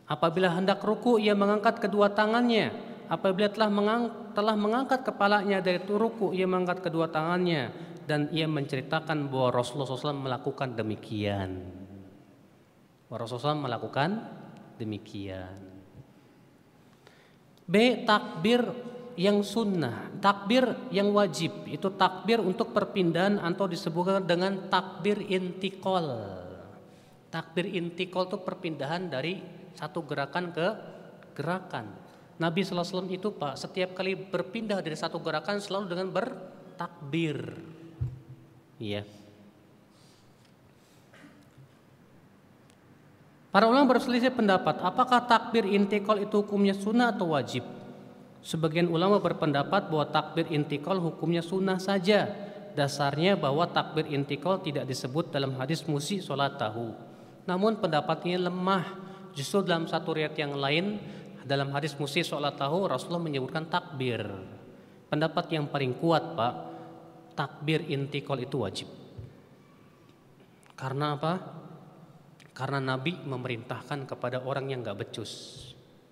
Apabila hendak ruku ia mengangkat kedua tangannya. Apabila telah mengangkat kepalanya dari ruku ia mengangkat kedua tangannya. Dan ia menceritakan bahwa Rasulullah SAW melakukan demikian. Rasulullah SAW melakukan demikian. B. Takbir yang sunnah, takbir yang wajib, itu takbir untuk perpindahan atau disebutkan dengan takbir intikal. Takbir intikal itu perpindahan dari satu gerakan ke gerakan. Nabi SAW itu Pak setiap kali berpindah dari satu gerakan selalu dengan bertakbir. Iya. Para ulama berselisih pendapat apakah takbir intikal itu hukumnya sunnah atau wajib. Sebagian ulama berpendapat bahwa takbir intikal hukumnya sunnah saja. Dasarnya bahwa takbir intikal tidak disebut dalam hadis musi sholatahu. Namun pendapatnya lemah. Justru dalam satu riwayat yang lain, dalam hadis musi sholatahu Rasulullah menyebutkan takbir. Pendapat yang paling kuat Pak, takbir intikal itu wajib. Karena apa? Karena Nabi memerintahkan kepada orang yang gak becus.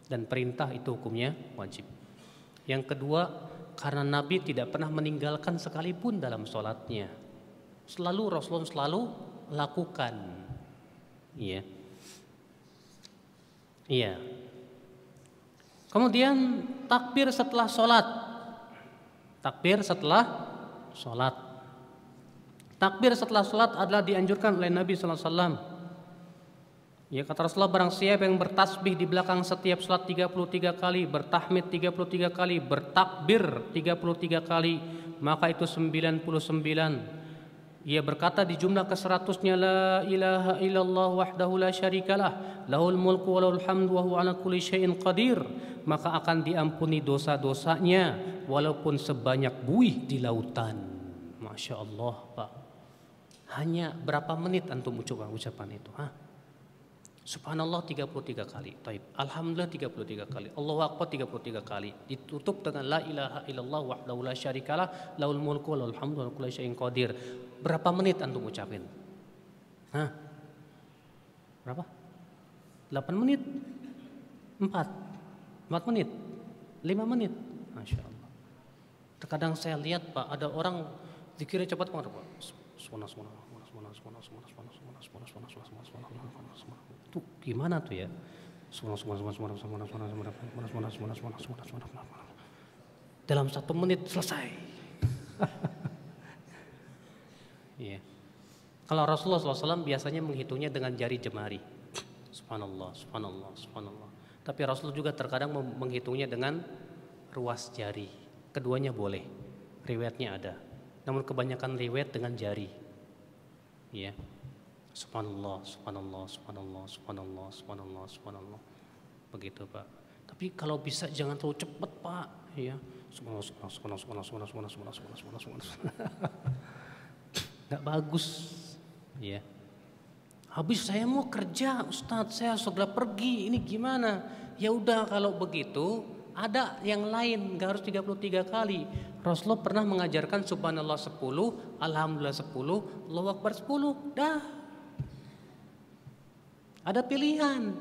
Dan perintah itu hukumnya wajib. Yang kedua, karena Nabi tidak pernah meninggalkan sekalipun dalam sholatnya. Rasulullah selalu lakukan. Iya. Iya. Kemudian takbir setelah sholat. Takbir setelah sholat. Takbir setelah sholat adalah dianjurkan oleh Nabi SAW. Ya kata Rasulullah, barang siapa yang bertasbih di belakang setiap sholat 33 kali, bertahmid 33 kali, bertakbir 33 kali, maka itu 99. Ia berkata di jumlah ke-100-nya, la ilaha illallah wahdahu la syarikalah, lahul mulku wa lahul hamdu wa huwa ala kulli syai'in qadir, maka akan diampuni dosa-dosanya walaupun sebanyak buih di lautan. Masya Allah Pak. Hanya berapa menit antum ucapan itu? Subhanallah 33 kali, taib. Alhamdulillah 33 kali, Allahu Akbar 33 kali. Ditutup dengan la ilaha illallah wahdahu la syarikalah, lahul mulku wa lahul hamdu wa ala kulli syai'in qadir. Berapa menit antum ucapin? Berapa? 8 menit? 4 menit? 5 menit? Masya Allah. Terkadang saya lihat Pak, ada orang zikirnya cepat banget Pak. Tuh gimana tuh ya? Dalam 1 menit selesai. Iya. Kalau Rasulullah SAW biasanya menghitungnya dengan jari jemari. Subhanallah, subhanallah, subhanallah. Tapi Rasulullah juga terkadang menghitungnya dengan ruas jari. Keduanya boleh. Riwayatnya ada. Namun kebanyakan riwayat dengan jari. Iya. Subhanallah, subhanallah, subhanallah, subhanallah, subhanallah, subhanallah. Begitu Pak. Tapi kalau bisa jangan terlalu cepat Pak. Ya. Subhanallah, subhanallah, subhanallah, subhanallah, subhanallah, subhanallah, subhanallah. Nggak bagus. Ya. Habis saya mau kerja, Ustadz, saya sudah pergi, ini gimana? Ya udah kalau begitu ada yang lain, gak harus 33 kali. Rasulullah pernah mengajarkan subhanallah 10, alhamdulillah 10, Allahu akbar 10. Dah. Ada pilihan.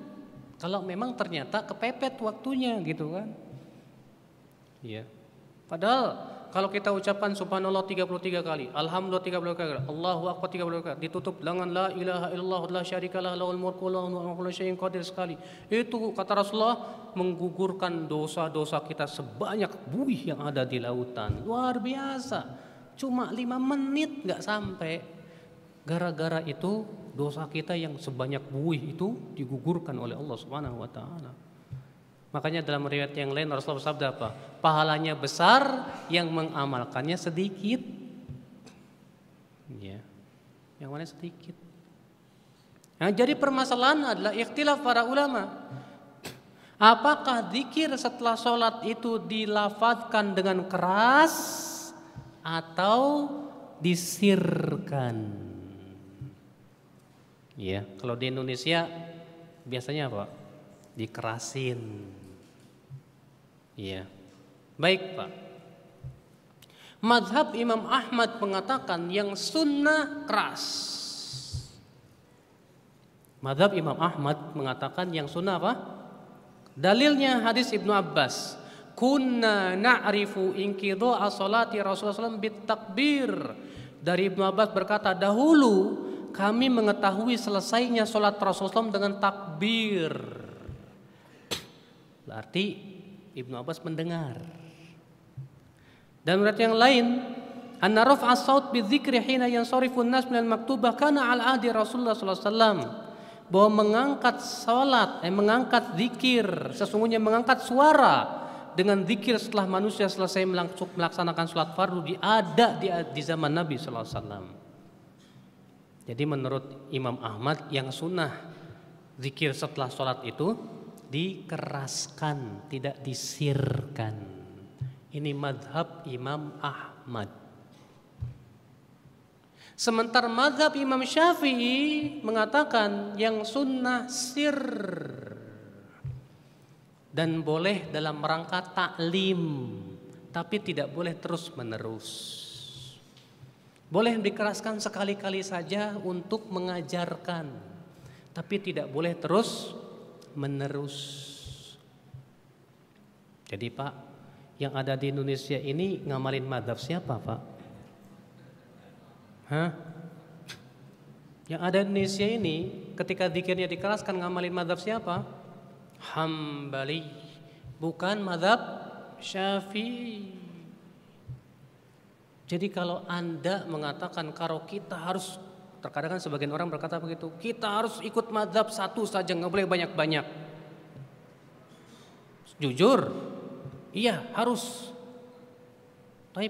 Kalau memang ternyata kepepet waktunya gitu kan. Iya. Padahal kalau kita ucapkan subhanallah 33 kali, alhamdulillah 33 kali, Allahu akbar 33 kali, ditutup dengan la ilaha illallah la syarikalah lahul mulku wa lahu ala kulli syai'in qadir sekali. Itu kata Rasulullah menggugurkan dosa-dosa kita sebanyak buih yang ada di lautan. Luar biasa. Cuma 5 menit enggak sampai. Gara-gara itu dosa kita yang sebanyak buih itu digugurkan oleh Allah Subhanahu wa taala. Makanya dalam riwayat yang lain Rasulullah bersabda apa? Pahalanya besar, yang mengamalkannya sedikit. Ya, yang mana sedikit. Nah, jadi permasalahan adalah ikhtilaf para ulama. Apakah zikir setelah sholat itu dilafadzkan dengan keras atau disirkan? Ya, kalau di Indonesia biasanya apa? Dikerasin. Iya. Baik, Pak. Mazhab Imam Ahmad mengatakan yang sunnah keras. Mazhab Imam Ahmad mengatakan yang sunnah apa? Dalilnya hadis Ibnu Abbas. Kunna na'rifu inqidha'a sholati Rasulullah SAW bitakbir. Dari Ibnu Abbas berkata, dahulu kami mengetahui selesainya sholat Rasulullah SAW dengan takbir. Berarti Ibnu Abbas mendengar. Dan berarti yang lain, anna raf'a as-saut bidzikri hina yansarifu an-nas minal maktubah kana ala ahdi Rasulullah sallallahu alaihi wasallam. Bahwa mengangkat salat, mengangkat zikir, sesungguhnya mengangkat suara dengan zikir setelah manusia selesai melaksanakan salat fardu di zaman Nabi sallallahu alaihi wasallam. Jadi menurut Imam Ahmad yang sunnah zikir setelah salat itu dikeraskan, tidak disirkan. Ini madhab Imam Ahmad. Sementara madhab Imam Syafi'i mengatakan yang sunnah sir dan boleh dalam rangka taklim, tapi tidak boleh terus menerus. Boleh dikeraskan sekali-kali saja untuk mengajarkan, tapi tidak boleh terus menerus. Jadi Pak, yang ada di Indonesia ini ngamalin madhab siapa Pak? Hah? Yang ada di Indonesia ini ketika zikirnya dikeraskan ngamalin madhab siapa? Hambali, bukan madhab Syafi'i. Jadi kalau Anda mengatakan kalau kita harus, terkadang kan sebagian orang berkata begitu, kita harus ikut mazhab satu saja, nggak boleh banyak-banyak. Jujur, iya harus. Tapi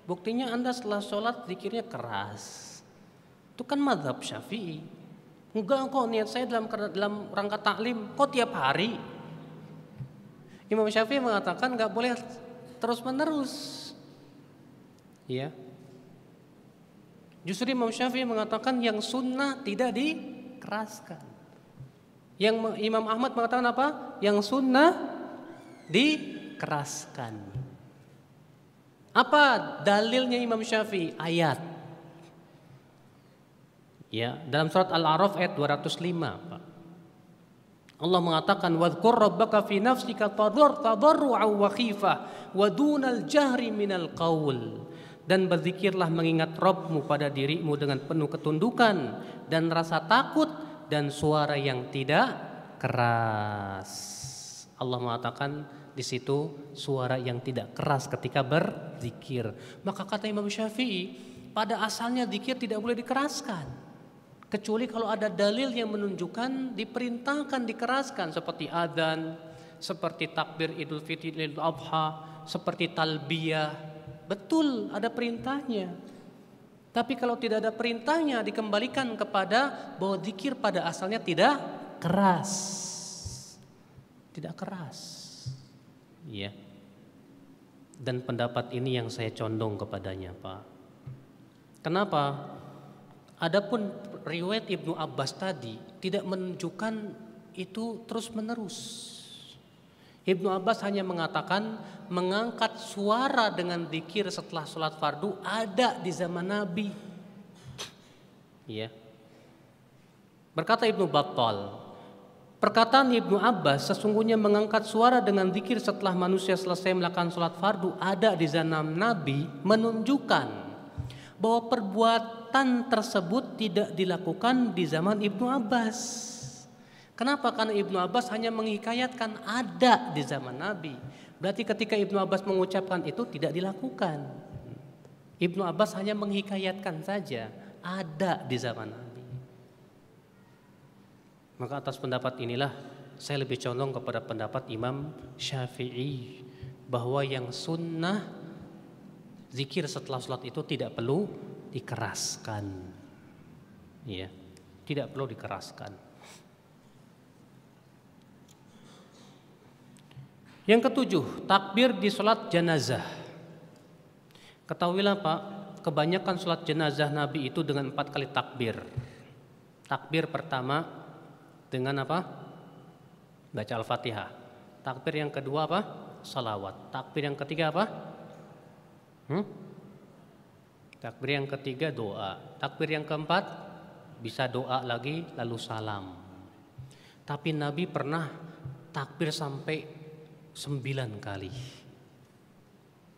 buktinya Anda setelah sholat zikirnya keras. Itu kan mazhab Syafi'i. Enggak kok, niat saya dalam rangka taklim, kok tiap hari. Imam Syafi'i mengatakan nggak boleh terus menerus. Ya. Justru Imam Syafi'i mengatakan yang sunnah tidak dikeraskan. Yang Imam Ahmad mengatakan apa? Yang sunnah dikeraskan. Apa dalilnya Imam Syafi'i? Ayat. Ya, dalam surat Al-A'raf ayat 205, Pak. Allah mengatakan wadhkur rabbaka fi nafsika tadarru'an wa khifah wa dunal jahri minal qaul. Dan berzikirlah mengingat Rabbmu pada dirimu dengan penuh ketundukan dan rasa takut dan suara yang tidak keras. Allah mengatakan di situ suara yang tidak keras ketika berzikir. Maka kata Imam Syafi'i, pada asalnya zikir tidak boleh dikeraskan. Kecuali kalau ada dalil yang menunjukkan diperintahkan dikeraskan, seperti adzan, seperti takbir Idul Fitri, Idul Adha, seperti talbiyah. Betul ada perintahnya. Tapi kalau tidak ada perintahnya, dikembalikan kepada bahwa zikir pada asalnya tidak keras. Tidak keras. Iya. Dan pendapat ini yang saya condong kepadanya, Pak. Kenapa? Adapun riwayat Ibnu Abbas tadi tidak menunjukkan itu terus-menerus. Ibnu Abbas hanya mengatakan mengangkat suara dengan dzikir setelah sholat fardu ada di zaman Nabi. Ya. Berkata Ibnu Battal, perkataan Ibnu Abbas sesungguhnya mengangkat suara dengan dzikir setelah manusia selesai melakukan sholat fardu ada di zaman Nabi menunjukkan bahwa perbuatan tersebut tidak dilakukan di zaman Ibnu Abbas. Kenapa? Karena Ibnu Abbas hanya menghikayatkan ada di zaman Nabi. Berarti ketika Ibnu Abbas mengucapkan itu tidak dilakukan. Ibnu Abbas hanya menghikayatkan saja ada di zaman Nabi. Maka atas pendapat inilah saya lebih condong kepada pendapat Imam Syafi'i bahwa yang sunnah zikir setelah sholat itu tidak perlu dikeraskan. Ya, tidak perlu dikeraskan. Yang ketujuh, takbir di sholat jenazah. Ketahuilah Pak, kebanyakan sholat jenazah Nabi itu dengan 4 kali takbir. Takbir pertama dengan apa? Baca Al-Fatihah. Takbir yang kedua apa? Salawat. Takbir yang ketiga apa? Takbir yang ketiga doa. Takbir yang keempat bisa doa lagi lalu salam. Tapi Nabi pernah takbir sampai 9 kali.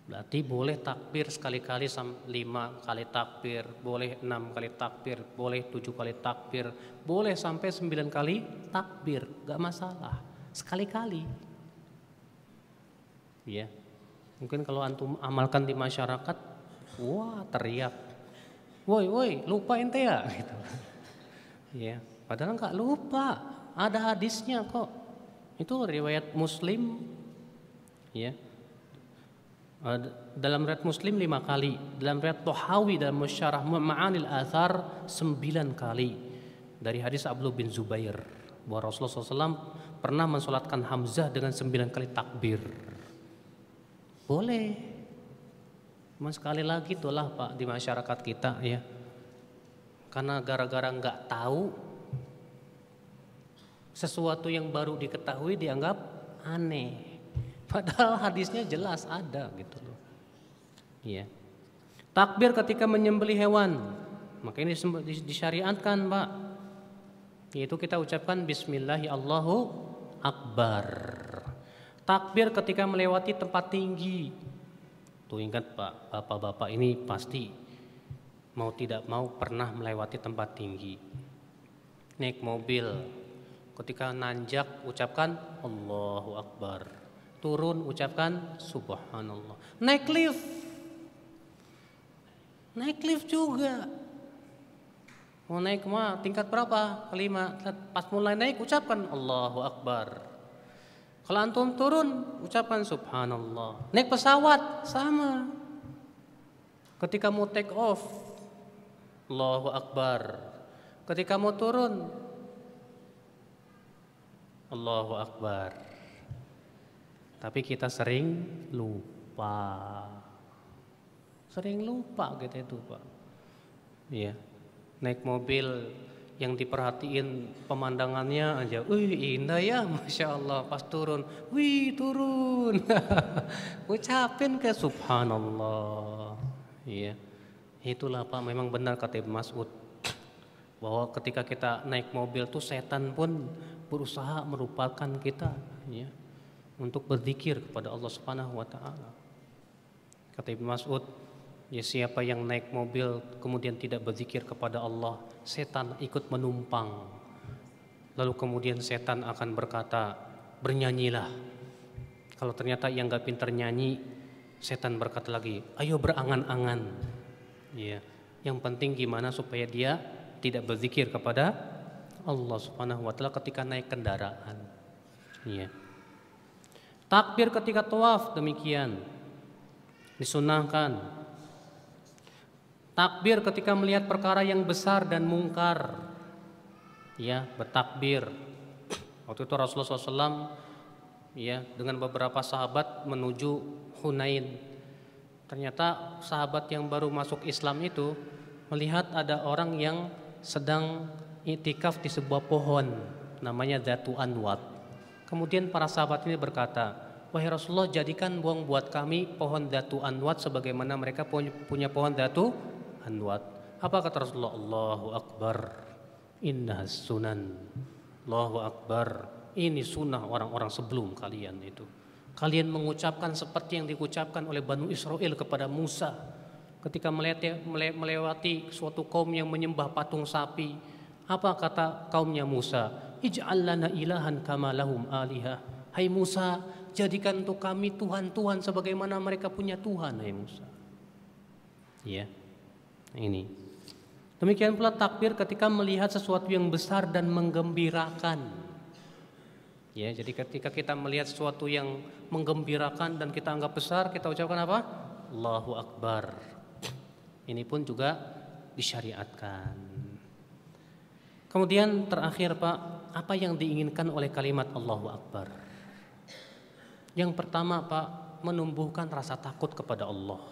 Berarti boleh takbir sekali-kali 5 kali takbir, boleh 6 kali takbir, boleh 7 kali takbir, boleh sampai 9 kali takbir, gak masalah. Sekali-kali. Ya. Mungkin kalau antum amalkan di masyarakat, wah teriak, woi lupa ente ya, gitu. Ya, padahal nggak lupa, ada hadisnya kok. Itu riwayat Muslim, ya. Dalam riwayat Muslim 5 kali, dalam riwayat Thahawi dalam Musyarah Ma'anil Athar 9 kali. Dari hadis Abdullah bin Zubair bahwa Rasulullah SAW pernah mensolatkan Hamzah dengan 9 kali takbir. Boleh. Cuma sekali lagi itulah Pak di masyarakat kita ya. Karena gara-gara nggak tahu sesuatu yang baru diketahui dianggap aneh. Padahal hadisnya jelas ada gitu loh. Iya. Takbir ketika menyembelih hewan. Maka ini disyariatkan Pak. Yaitu kita ucapkan Bismillahi Allahu Akbar. Takbir ketika melewati tempat tinggi. Tuh ingat Pak, bapak-bapak ini pasti mau tidak mau pernah melewati tempat tinggi. Naik mobil, ketika nanjak ucapkan Allahu Akbar. Turun ucapkan Subhanallah. Naik lift juga. Mau naik mah tingkat berapa? Kelima. Pas mulai naik ucapkan Allahu Akbar. Kalau antum turun ucapkan Subhanallah. Naik pesawat sama. Ketika mau take off Allahu Akbar. Ketika mau turun Allahu Akbar. Tapi kita sering lupa. Sering lupa gitu itu Pak. Iya. Naik mobil yang diperhatiin pemandangannya aja, wih indah ya, masya Allah. Pas turun, wih turun, ucapin ke Subhanallah. Iya, itulah Pak. Memang benar kata Ibnu Mas'ud bahwa ketika kita naik mobil tuh setan pun berusaha merupakan kita, ya, untuk berzikir kepada Allah Subhanahu Wa Taala. Kata Ibnu Mas'ud, ya siapa yang naik mobil kemudian tidak berzikir kepada Allah, setan ikut menumpang. Lalu kemudian setan akan berkata, bernyanyilah. Kalau ternyata yang gak pintar nyanyi, setan berkata lagi, ayo berangan-angan. Ya, yang penting gimana supaya dia tidak berzikir kepada Allah Subhanahu Wa Taala ketika naik kendaraan. Ya. Takbir ketika tawaf demikian disunahkan. Takbir ketika melihat perkara yang besar dan mungkar, ya bertakbir. Waktu itu Rasulullah SAW, ya dengan beberapa sahabat menuju Hunain. Ternyata sahabat yang baru masuk Islam itu melihat ada orang yang sedang iktikaf di sebuah pohon namanya Dzatu Anwat. Kemudian para sahabat ini berkata, wahai Rasulullah, jadikan buat kami pohon Dzatu Anwat sebagaimana mereka punya pohon Dzatu Anwat. Apa kata Rasulullah? Allahu Akbar, innahas sunan. Allahu Akbar, ini sunnah orang-orang sebelum kalian itu. Kalian mengucapkan seperti yang diucapkan oleh Banu Israel kepada Musa ketika melewati suatu kaum yang menyembah patung sapi. Apa kata kaumnya Musa? Ij'al lana ilahan kama lahum alihah. Hai Musa, jadikan untuk kami Tuhan-Tuhan sebagaimana mereka punya Tuhan, hai Musa. Ya, ini. Demikian pula takbir ketika melihat sesuatu yang besar dan menggembirakan. Ya, jadi ketika kita melihat sesuatu yang menggembirakan dan kita anggap besar, kita ucapkan apa? Allahu Akbar. Ini pun juga disyariatkan. Kemudian terakhir Pak, apa yang diinginkan oleh kalimat Allahu Akbar? Yang pertama Pak, menumbuhkan rasa takut kepada Allah.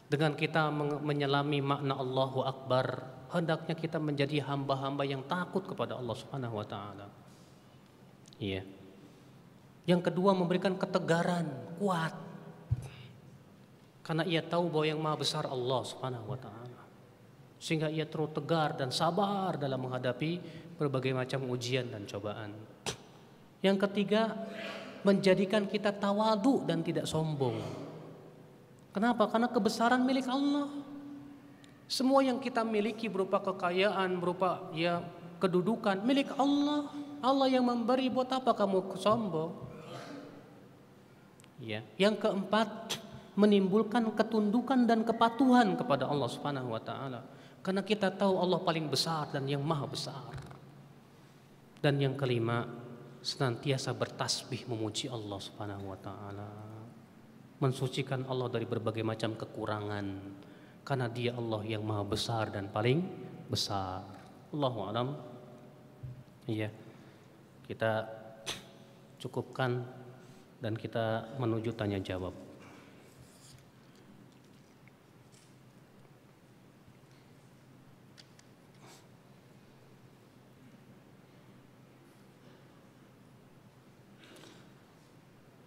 Dengan kita menyelami makna Allahu Akbar, hendaknya kita menjadi hamba-hamba yang takut kepada Allah Subhanahu wa taala. Iya. Yang kedua, memberikan ketegaran, kuat. Karena ia tahu bahwa yang maha besar Allah Subhanahu wa taala. Sehingga ia terus tegar dan sabar dalam menghadapi berbagai macam ujian dan cobaan. Yang ketiga, menjadikan kita tawadu dan tidak sombong. Kenapa? Karena kebesaran milik Allah. Semua yang kita miliki berupa kekayaan, berupa kedudukan milik Allah. Allah yang memberi, buat apa kamu sombong? Ya. Yang keempat, menimbulkan ketundukan dan kepatuhan kepada Allah Subhanahu wa taala. Karena kita tahu Allah paling besar dan yang maha besar. Dan yang kelima, senantiasa bertasbih memuji Allah Subhanahu wa taala. Mensucikan Allah dari berbagai macam kekurangan. Karena Dia Allah yang maha besar dan paling besar. Allahu a'lam. Iya. Kita cukupkan dan kita menuju tanya jawab.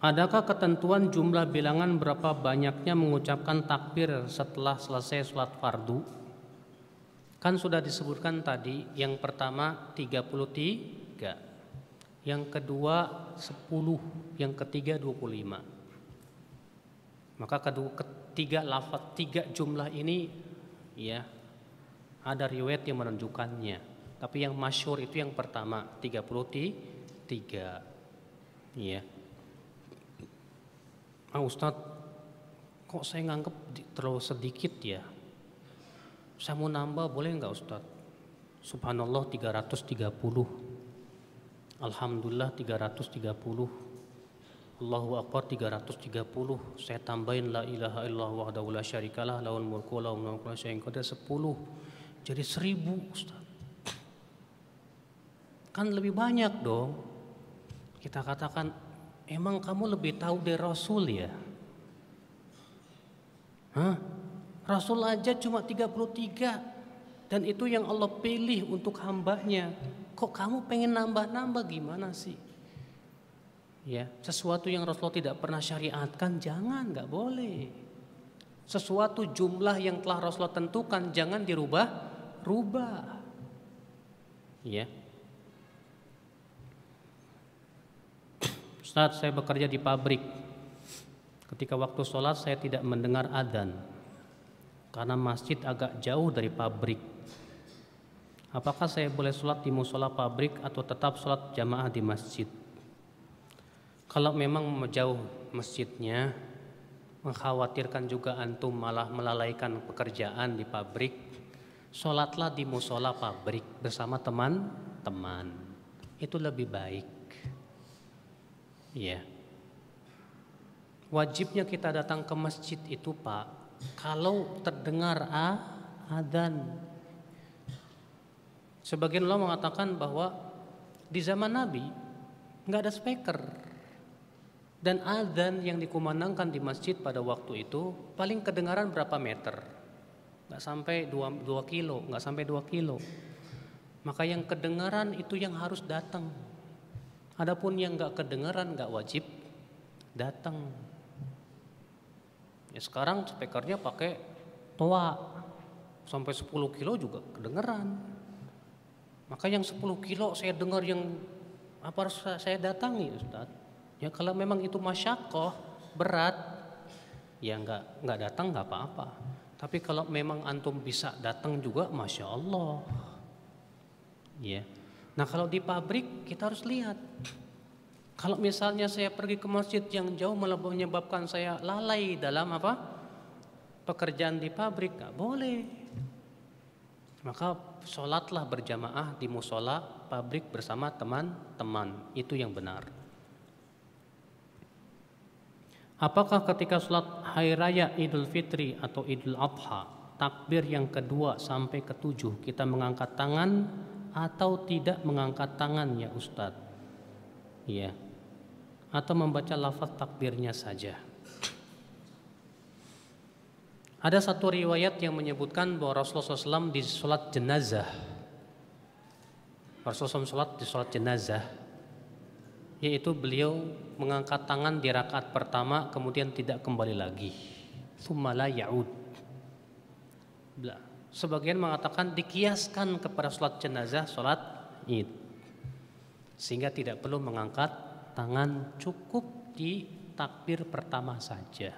Adakah ketentuan jumlah bilangan berapa banyaknya mengucapkan takbir setelah selesai sholat fardu? Kan sudah disebutkan tadi, yang pertama 33, yang kedua 10, yang ketiga 25. Maka ketiga lafaz, tiga jumlah ini ya ada riwayat yang menunjukkannya. Tapi yang masyhur itu yang pertama 33. Ya. Ustadz, kok saya nganggep terlalu sedikit ya? Saya mau nambah boleh nggak Ustadz? Subhanallah 330, Alhamdulillah 330, Allahu Akbar 330. Saya tambahin la ilaha illallah wahdahu la syarikalah lahul mulku wa lahul hamdu wa syai'in qadir 10. Jadi 1000 Ustadz. Kan lebih banyak dong. Kita katakan, emang kamu lebih tahu dari Rasul ya? Hah? Rasul aja cuma 33 dan itu yang Allah pilih untuk hambanya. Kok kamu pengen nambah-nambah gimana sih? Ya, sesuatu yang Rasulullah tidak pernah syariatkan jangan, nggak boleh. Sesuatu jumlah yang telah Rasulullah tentukan jangan dirubah. Ya. Ustaz, saya bekerja di pabrik. Ketika waktu sholat saya tidak mendengar adzan karena masjid agak jauh dari pabrik. Apakah saya boleh sholat di musola pabrik atau tetap sholat jamaah di masjid? Kalau memang jauh masjidnya, mengkhawatirkan juga antum malah melalaikan pekerjaan di pabrik, sholatlah di musola pabrik bersama teman-teman. Itu lebih baik. Ya. Wajibnya kita datang ke masjid itu Pak, kalau terdengar adzan. Sebagian ulama mengatakan bahwa di zaman Nabi nggak ada speaker dan adzan yang dikumandangkan di masjid pada waktu itu paling kedengaran berapa meter? nggak sampai 2 kilo, nggak sampai 2 kilo. Maka yang kedengaran itu yang harus datang. Adapun yang nggak kedengaran nggak wajib datang. Ya sekarang speakernya pakai toa, sampai 10 kilo juga kedengaran. Maka yang 10 kilo saya dengar yang apa harus saya datangi, Ustaz? Ya kalau memang itu masyakoh, berat, ya nggak datang nggak apa-apa. Tapi kalau memang antum bisa datang juga, masya Allah. Ya. Nah kalau di pabrik kita harus lihat. Kalau misalnya saya pergi ke masjid yang jauh menyebabkan saya lalai dalam apa pekerjaan di pabrik, nggak boleh. Maka sholatlah berjamaah di musola pabrik bersama teman-teman, itu yang benar. Apakah ketika sholat hari raya Idul Fitri atau Idul Adha, takbir yang kedua sampai ketujuh kita mengangkat tangan atau tidak mengangkat tangan ya Ustadz? Ya. Atau membaca lafaz takbirnya saja. Ada satu riwayat yang menyebutkan bahwa Rasulullah SAW di sholat jenazah, Rasulullah SAW di sholat jenazah, yaitu beliau mengangkat tangan di rakaat pertama kemudian tidak kembali lagi. Tsumma la ya'ud. Sebagian mengatakan dikiaskan kepada sholat jenazah, sholat id, sehingga tidak perlu mengangkat tangan, cukup di takbir pertama saja.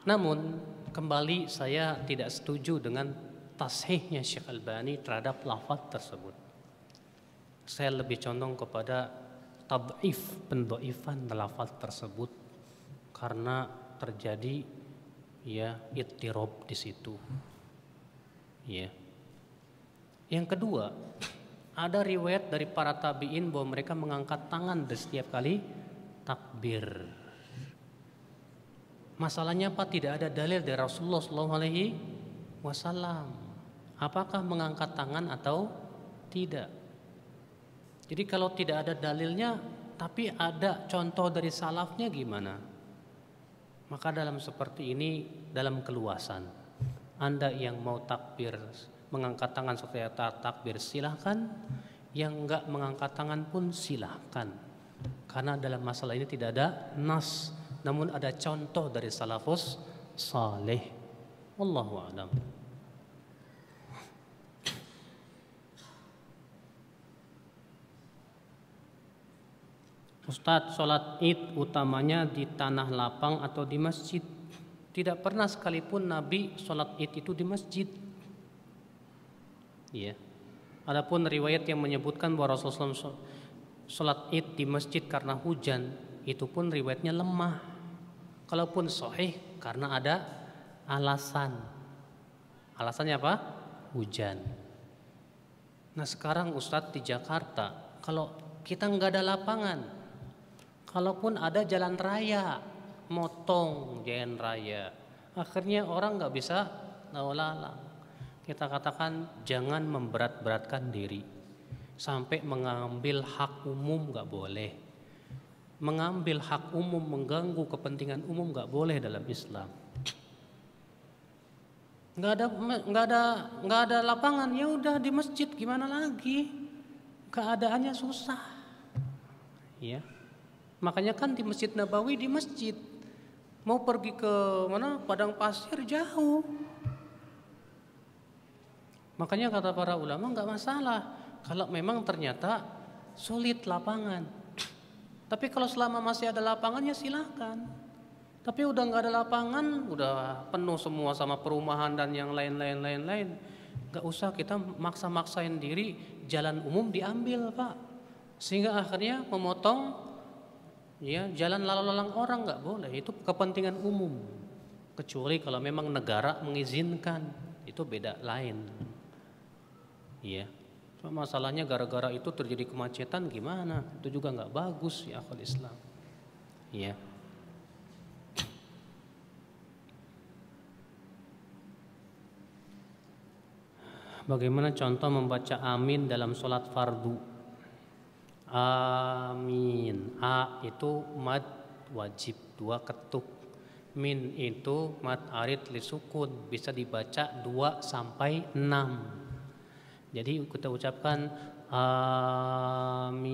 Namun kembali saya tidak setuju dengan tashihnya Syekh Albani terhadap lafaz tersebut. Saya lebih condong kepada tad'if, pendoifan lafaz tersebut karena terjadi ya ittirab di situ. Ya. Yang kedua, ada riwayat dari para tabi'in bahwa mereka mengangkat tangan di setiap kali takbir. Masalahnya apa? Tidak ada dalil dari Rasulullah SAW. Apakah mengangkat tangan atau tidak? Jadi kalau tidak ada dalilnya, tapi ada contoh dari salafnya gimana? Maka dalam seperti ini, dalam keluasan, Anda yang mau takbir, mengangkat tangan setelah takbir silahkan, yang enggak mengangkat tangan pun silahkan. Karena dalam masalah ini tidak ada nas, namun ada contoh dari salafus saleh. Wallahu a'lam. Ustadz, sholat id utamanya di tanah lapang atau di masjid? Tidak pernah sekalipun Nabi sholat id itu di masjid. Ya. Adapun riwayat yang menyebutkan bahwa Rasulullah SAW sholat id di masjid karena hujan, itu pun riwayatnya lemah. Kalaupun sahih karena ada alasan. Alasannya apa? Hujan. Nah sekarang Ustadz di Jakarta, kalau kita nggak ada lapangan, kalaupun ada jalan raya, motong jalan raya, akhirnya orang nggak bisa lalu lalang. Kita katakan jangan memberat-beratkan diri sampai mengambil hak umum, nggak boleh. Mengambil hak umum, mengganggu kepentingan umum nggak boleh dalam Islam. Nggak ada lapangan, ya udah di masjid, gimana lagi? Keadaannya susah. Ya. Makanya kan di Masjid Nabawi, di masjid. Mau pergi ke mana? Padang pasir jauh. Makanya kata para ulama nggak masalah kalau memang ternyata sulit lapangan. Tapi kalau selama masih ada lapangan ya silakan. Tapi udah nggak ada lapangan, udah penuh semua sama perumahan dan yang lain-lain, nggak usah kita maksa-maksain diri, jalan umum diambil Pak, sehingga akhirnya memotong ya jalan lalu lalang orang, nggak boleh. Itu kepentingan umum. Kecuali kalau memang negara mengizinkan, itu beda lain. Iya. Cuma masalahnya gara-gara itu terjadi kemacetan gimana? Itu juga nggak bagus ya akal Islam. Iya. Bagaimana contoh membaca amin dalam sholat fardu? Amin. A itu mad wajib 2 ketuk. Min itu mad arid li sukun, bisa dibaca 2 sampai 6. Jadi kita ucapkan amin.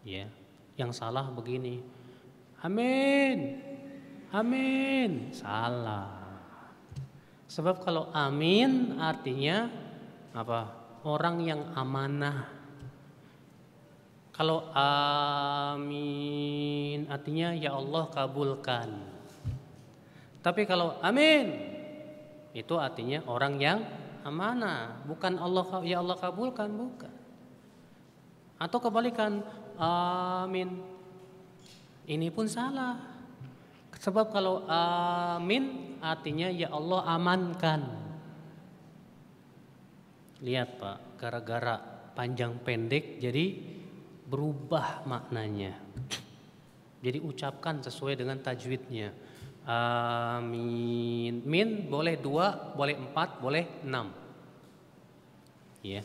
Ya, yang salah begini. Amin. Amin. Salah. Sebab kalau amin artinya apa? Orang yang amanah. Kalau amin artinya ya Allah kabulkan. Tapi kalau amin itu artinya orang yang amanah, bukan Allah ya Allah kabulkan, bukan. Atau kebalikan, amin. Ini pun salah. Sebab kalau amin artinya ya Allah amankan. Lihat Pak, gara-gara panjang pendek jadi berubah maknanya. Jadi ucapkan sesuai dengan tajwidnya. Amin. Min boleh 2, boleh 4, boleh 6. Ya.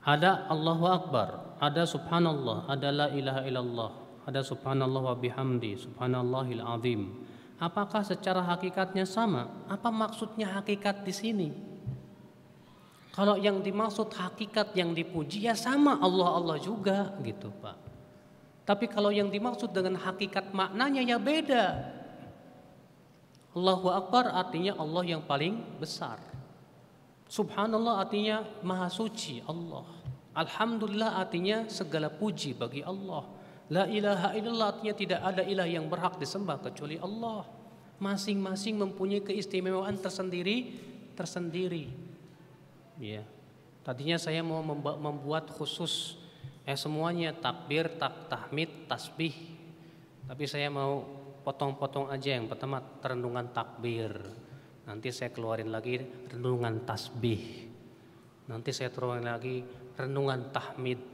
Ada Allahu Akbar, ada Subhanallah, ada La ilaha illallah, ada Subhanallah wa bihamdi, Subhanallahil azim. Apakah secara hakikatnya sama? Apa maksudnya hakikat di sini? Kalau yang dimaksud hakikat yang dipuji ya sama Allah juga gitu Pak. Tapi kalau yang dimaksud dengan hakikat maknanya ya beda. Allahu Akbar artinya Allah yang paling besar. Subhanallah artinya maha suci Allah. Alhamdulillah artinya segala puji bagi Allah. La ilaha illallah artinya tidak ada ilah yang berhak disembah kecuali Allah. Masing-masing mempunyai keistimewaan tersendiri. Ya. Tadinya saya mau membuat khusus semuanya takbir, tahmid, tasbih. Tapi saya mau potong-potong aja. Yang pertama renungan takbir. Nanti saya keluarin lagi renungan tasbih. Nanti saya keluarin lagi renungan tahmid.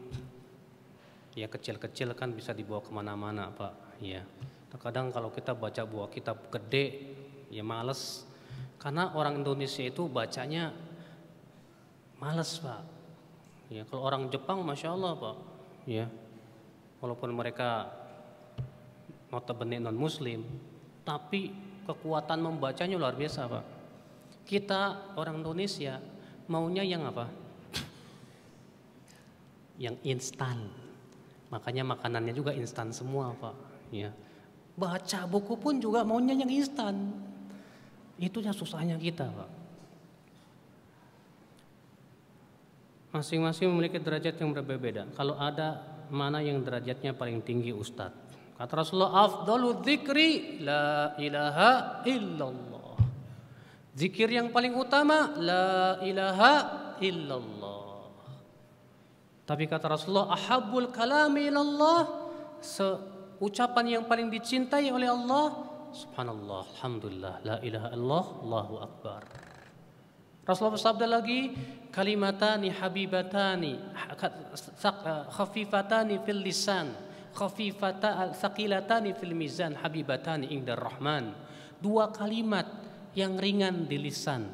Ya kecil-kecil kan bisa dibawa kemana-mana Pak. Ya. Terkadang kalau kita baca buah kitab gede ya males. Karena orang Indonesia itu bacanya males Pak. Ya kalau orang Jepang masya Allah Pak. Ya. Walaupun mereka notabene non Muslim, tapi kekuatan membacanya luar biasa Pak. Kita orang Indonesia maunya yang apa? Yang instan. Makanya makanannya juga instan semua Pak. Ya. Baca buku pun juga maunya yang instan. Itu yang susahnya kita Pak. Masing-masing memiliki derajat yang berbeda. Kalau ada mana yang derajatnya paling tinggi Ustadz? Kata Rasulullah, afdalu dzikri la ilaha illallah. Zikir yang paling utama la ilaha illallah. Tapi kata Rasulullah, ahabbul kalami ilallah, ucapan yang paling dicintai oleh Allah, subhanallah, alhamdulillah, la ilaha illallah, Allahu akbar. Rasulullah bersabda lagi, kalimatani habibatani khafifatani fil lisan, thaqilatani fil mizan, habibatani indar rahman. 2 kalimat yang ringan di lisan,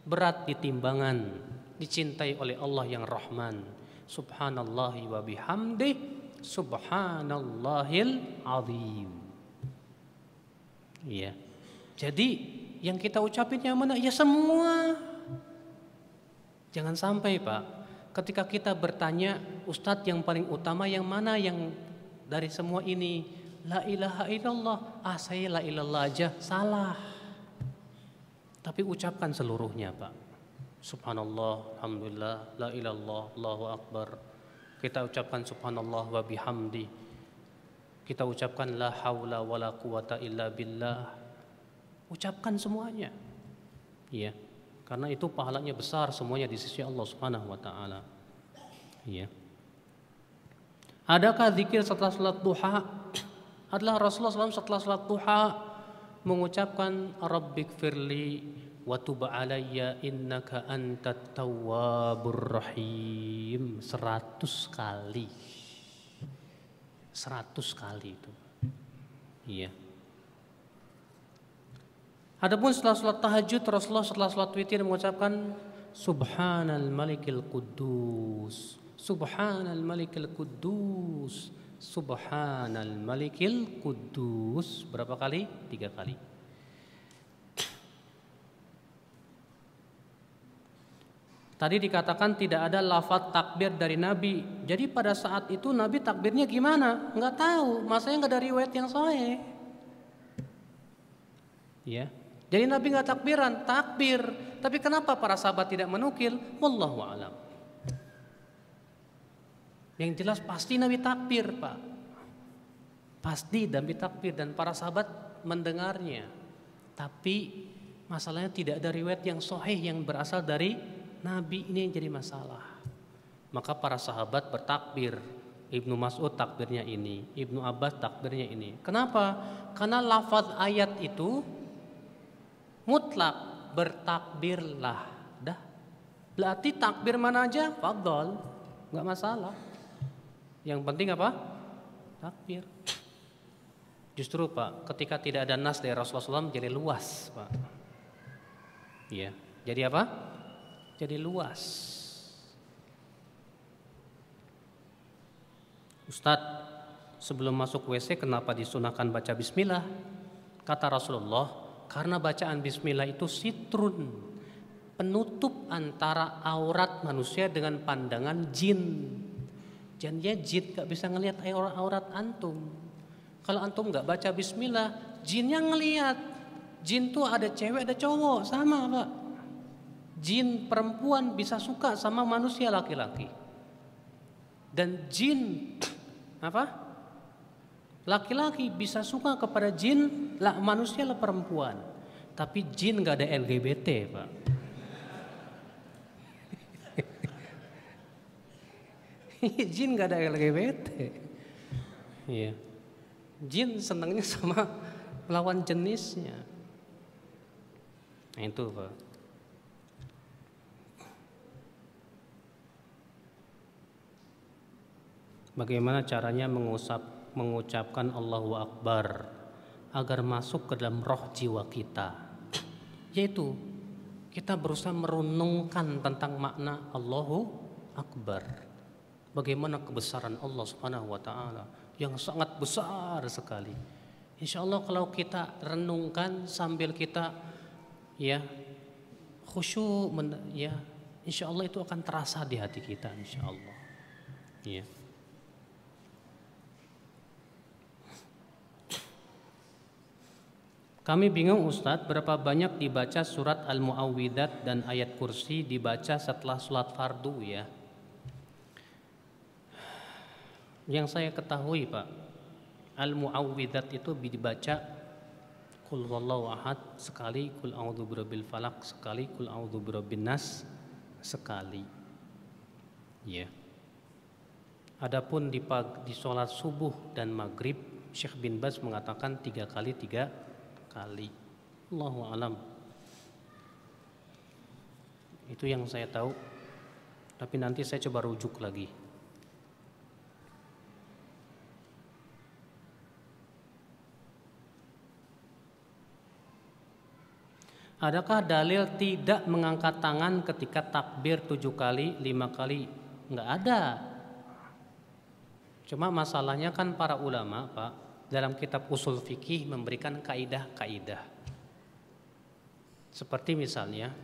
berat di timbangan, dicintai oleh Allah yang Rahman. Subhanallahi wa bihamdih, subhanallahil azim. Ya. Jadi yang kita ucapin yang mana? Ya semua. Jangan sampai Pak, ketika kita bertanya, Ustadz yang paling utama yang mana yang dari semua ini? La ilaha illallah. Saya la ilallah aja, salah. Tapi ucapkan seluruhnya Pak. Subhanallah, alhamdulillah, la ilallah, Allahu akbar. Kita ucapkan subhanallah wa bihamdi. Kita ucapkan la haula wa la quwata illa billah. Ucapkan semuanya. Ya. Karena itu pahalanya besar semuanya di sisi Allah Subhanahu wa taala. Ya. Adakah zikir setelah salat duha? Adalah Rasulullah SAW setelah salat duha mengucapkan Rabbighfirli wa tub alayya innaka antat tawwabur rahim 100 kali. 100 kali itu. Iya. Adapun setelah sholat tahajud, Rasulullah setelah sholat witir mengucapkan Subhanal Malikil Quddus, Subhanal Malikil Quddus, Subhanal Malikil Quddus. Berapa kali? 3 kali. Tadi dikatakan tidak ada lafaz takbir dari Nabi. Jadi pada saat itu Nabi takbirnya gimana? Enggak tahu. Masanya enggak dari riwayat yang sahih. Ya. Jadi Nabi enggak takbiran, takbir. Tapi kenapa para sahabat tidak menukil? Wallahu a'lam. Yang jelas pasti Nabi takbir, Pak. Pasti Nabi takbir dan para sahabat mendengarnya. Tapi masalahnya tidak ada riwayat yang sahih yang berasal dari Nabi, ini yang jadi masalah. Maka para sahabat bertakbir. Ibnu Mas'ud takbirnya ini, Ibnu Abbas takbirnya ini. Kenapa? Karena lafaz ayat itu mutlak, bertakbirlah. Dah. Berarti takbir mana aja, fadhol, enggak masalah. Yang penting apa? Takbir. Justru Pak, ketika tidak ada nas dari Rasulullah SAW jadi luas, Pak. Iya. Jadi apa? Jadi luas. Ustadz, sebelum masuk WC kenapa disunahkan baca bismillah? Kata Rasulullah, karena bacaan bismillah itu sitrun, penutup antara aurat manusia dengan pandangan jin. Jadinya jin gak bisa ngelihat aurat antum. Kalau antum gak baca bismillah, jinnya ngelihat. Jin tuh ada cewek ada cowok, sama Pak. Jin perempuan bisa suka sama manusia laki-laki. Dan jin apa? Laki-laki bisa suka kepada jin manusia lah perempuan. Tapi jin gak ada LGBT, Pak. Jin gak ada LGBT. Iya. Jin senangnya sama lawan jenisnya. Nah itu, Pak. Bagaimana caranya mengucapkan Allahu Akbar agar masuk ke dalam roh jiwa kita? Yaitu kita berusaha merenungkan tentang makna Allahu Akbar. Bagaimana kebesaran Allah Subhanahu wa taala yang sangat besar sekali. Insya Allah kalau kita renungkan sambil kita ya khusyuk ya, insya Allah itu akan terasa di hati kita, insya Allah. Ya. Kami bingung Ustadz, berapa banyak dibaca surat Al-Mu'awwidzat dan ayat kursi dibaca setelah sholat fardu ya. Yang saya ketahui Pak, Al-Mu'awwidzat itu dibaca Qul huwallahu ahad sekali, Qul a'udzu birabbil falaq sekali, Qul a'udzu birabbin nas sekali. Ya. Adapun di sholat subuh dan maghrib, Syekh bin Baz mengatakan 3 kali 3 kali. Allahu alam. Itu yang saya tahu. Tapi nanti saya coba rujuk lagi. Adakah dalil tidak mengangkat tangan ketika takbir 7 kali, 5 kali? Enggak ada. Cuma masalahnya kan para ulama, Pak, dalam kitab usul fikih memberikan kaidah-kaidah. Seperti misalnya,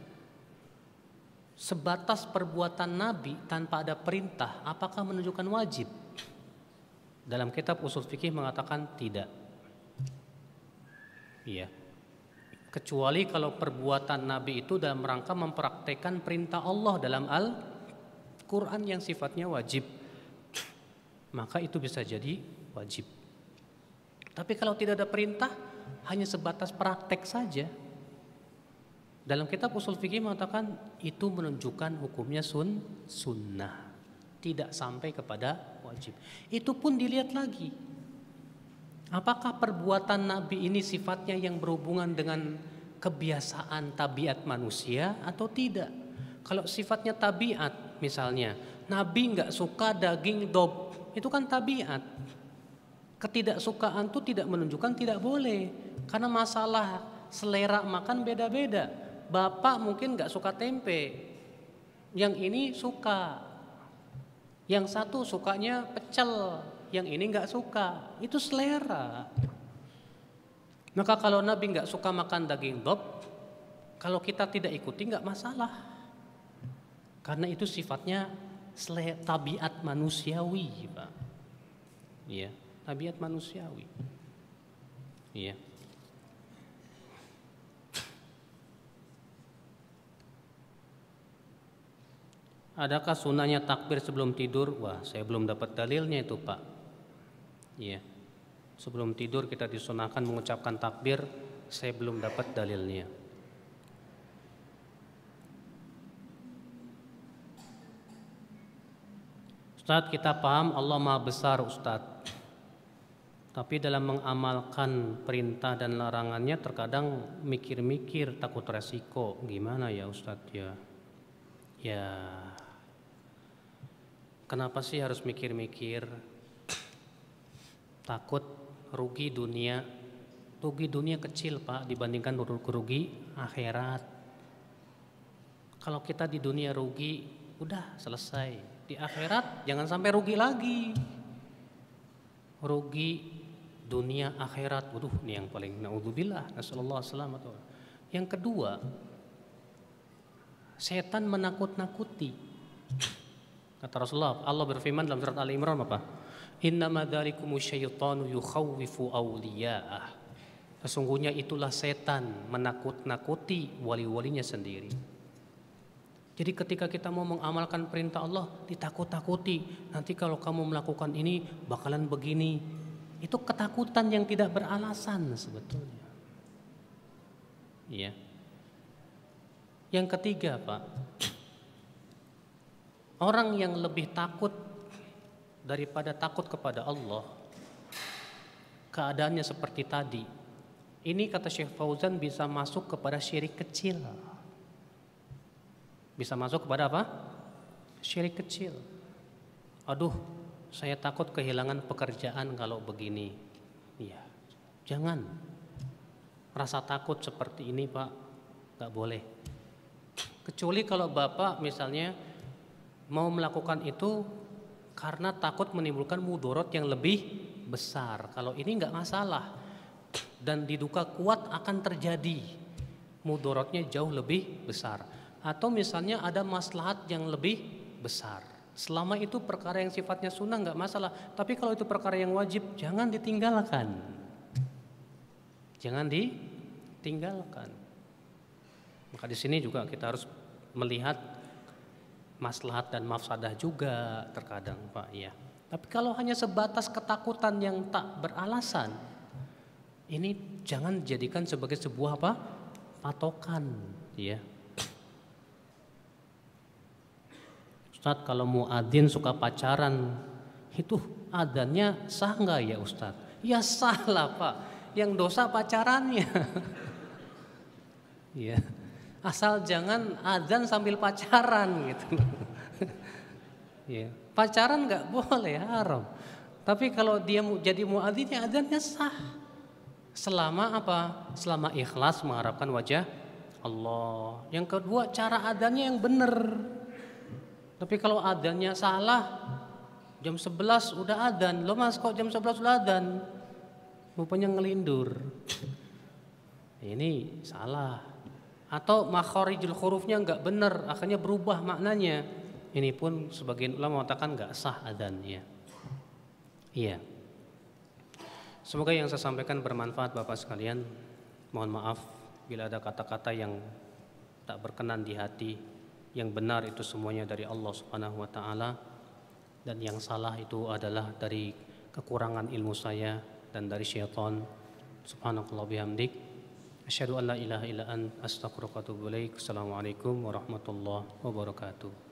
sebatas perbuatan Nabi tanpa ada perintah, apakah menunjukkan wajib? Dalam kitab usul fikih mengatakan tidak. Iya. Kecuali kalau perbuatan Nabi itu dalam rangka mempraktekkan perintah Allah dalam Al-Quran yang sifatnya wajib, maka itu bisa jadi wajib. Tapi kalau tidak ada perintah, hanya sebatas praktek saja. Dalam kitab usul fikih mengatakan itu menunjukkan hukumnya sunnah, tidak sampai kepada wajib. Itu pun dilihat lagi, apakah perbuatan Nabi ini sifatnya yang berhubungan dengan kebiasaan tabiat manusia atau tidak. Kalau sifatnya tabiat, misalnya Nabi nggak suka daging dob, itu kan tabiat. Ketidaksukaan itu tidak menunjukkan tidak boleh, karena masalah selera makan beda-beda. Bapak mungkin nggak suka tempe, yang ini suka. Yang satu sukanya pecel, yang ini nggak suka. Itu selera. Maka kalau Nabi nggak suka makan daging dob, kalau kita tidak ikuti nggak masalah. Karena itu sifatnya tabiat manusiawi, Pak. Iya, tabiat manusiawi. Iya. Adakah sunahnya takbir sebelum tidur? Wah, saya belum dapat dalilnya itu, Pak. Iya. Sebelum tidur kita disunahkan mengucapkan takbir, saya belum dapat dalilnya. Ustadz, kita paham Allah Maha Besar, Ustadz. Tapi dalam mengamalkan perintah dan larangannya terkadang mikir-mikir takut resiko. Gimana ya Ustadz ya? Ya, kenapa sih harus mikir-mikir? Takut rugi dunia. Rugi dunia kecil, Pak, dibandingkan rugi akhirat. Kalau kita di dunia rugi, udah selesai. Di akhirat jangan sampai rugi lagi. Rugi dunia akhirat, waduh, ini yang paling naudzubillah, nasallallahu alaihi. Yang kedua, setan menakut-nakuti. Kata Rasulullah, Allah berfirman dalam surat Al-Imran apa? Innama dzalikumus syaitanu yukhawwifu awliya'ah. Sesungguhnya itulah setan menakut-nakuti wali-walinya sendiri. Jadi ketika kita mau mengamalkan perintah Allah, ditakut-takuti. Nanti kalau kamu melakukan ini bakalan begini. Itu ketakutan yang tidak beralasan sebetulnya. Iya. Yang ketiga, Pak, orang yang lebih takut daripada takut kepada Allah, keadaannya seperti tadi. Ini kata Syekh Fauzan bisa masuk kepada syirik kecil. Bisa masuk kepada apa? Syirik kecil. Aduh, saya takut kehilangan pekerjaan kalau begini. Iya, jangan. Rasa takut seperti ini, Pak, gak boleh. Kecuali kalau Bapak misalnya mau melakukan itu karena takut menimbulkan mudorot yang lebih besar. Kalau ini gak masalah. Dan diduga kuat akan terjadi. Mudorotnya jauh lebih besar. Atau misalnya ada maslahat yang lebih besar. Selama itu perkara yang sifatnya sunnah nggak masalah. Tapi kalau itu perkara yang wajib, jangan ditinggalkan. Jangan ditinggalkan. Maka di sini juga kita harus melihat maslahat dan mafsadah juga terkadang, Pak. Ya. Tapi kalau hanya sebatas ketakutan yang tak beralasan, ini jangan jadikan sebagai sebuah apa? Patokan, ya. Ustadz, kalau muadzin suka pacaran, itu adzannya sah nggak ya Ustadz? Ya sah lah, Pak. Yang dosa pacarannya. Ya, asal jangan adzan sambil pacaran gitu. Ya, pacaran nggak boleh, haram. Tapi kalau dia jadi muadzin, ya adzannya sah. Selama apa? Selama ikhlas mengharapkan wajah Allah. Yang kedua, cara adzannya yang benar. Tapi kalau adzannya salah, jam 11 udah adzan, lo mas kok jam 11 udah adzan, rupanya ngelindur. Ini salah. Atau makharijul hurufnya nggak benar, akhirnya berubah maknanya. Ini pun sebagian ulama mengatakan nggak sah adzannya. Iya. Semoga yang saya sampaikan bermanfaat Bapak sekalian. Mohon maaf bila ada kata-kata yang tak berkenan di hati. Yang benar itu semuanya dari Allah Subhanahu wa taala, dan yang salah itu adalah dari kekurangan ilmu saya dan dari syaitan. Subhanakallah bihamdik, asyhadu an la ilaha illa anta, astaghfiruka wa atubu ilaik. Assalamualaikum warahmatullahi wabarakatuh.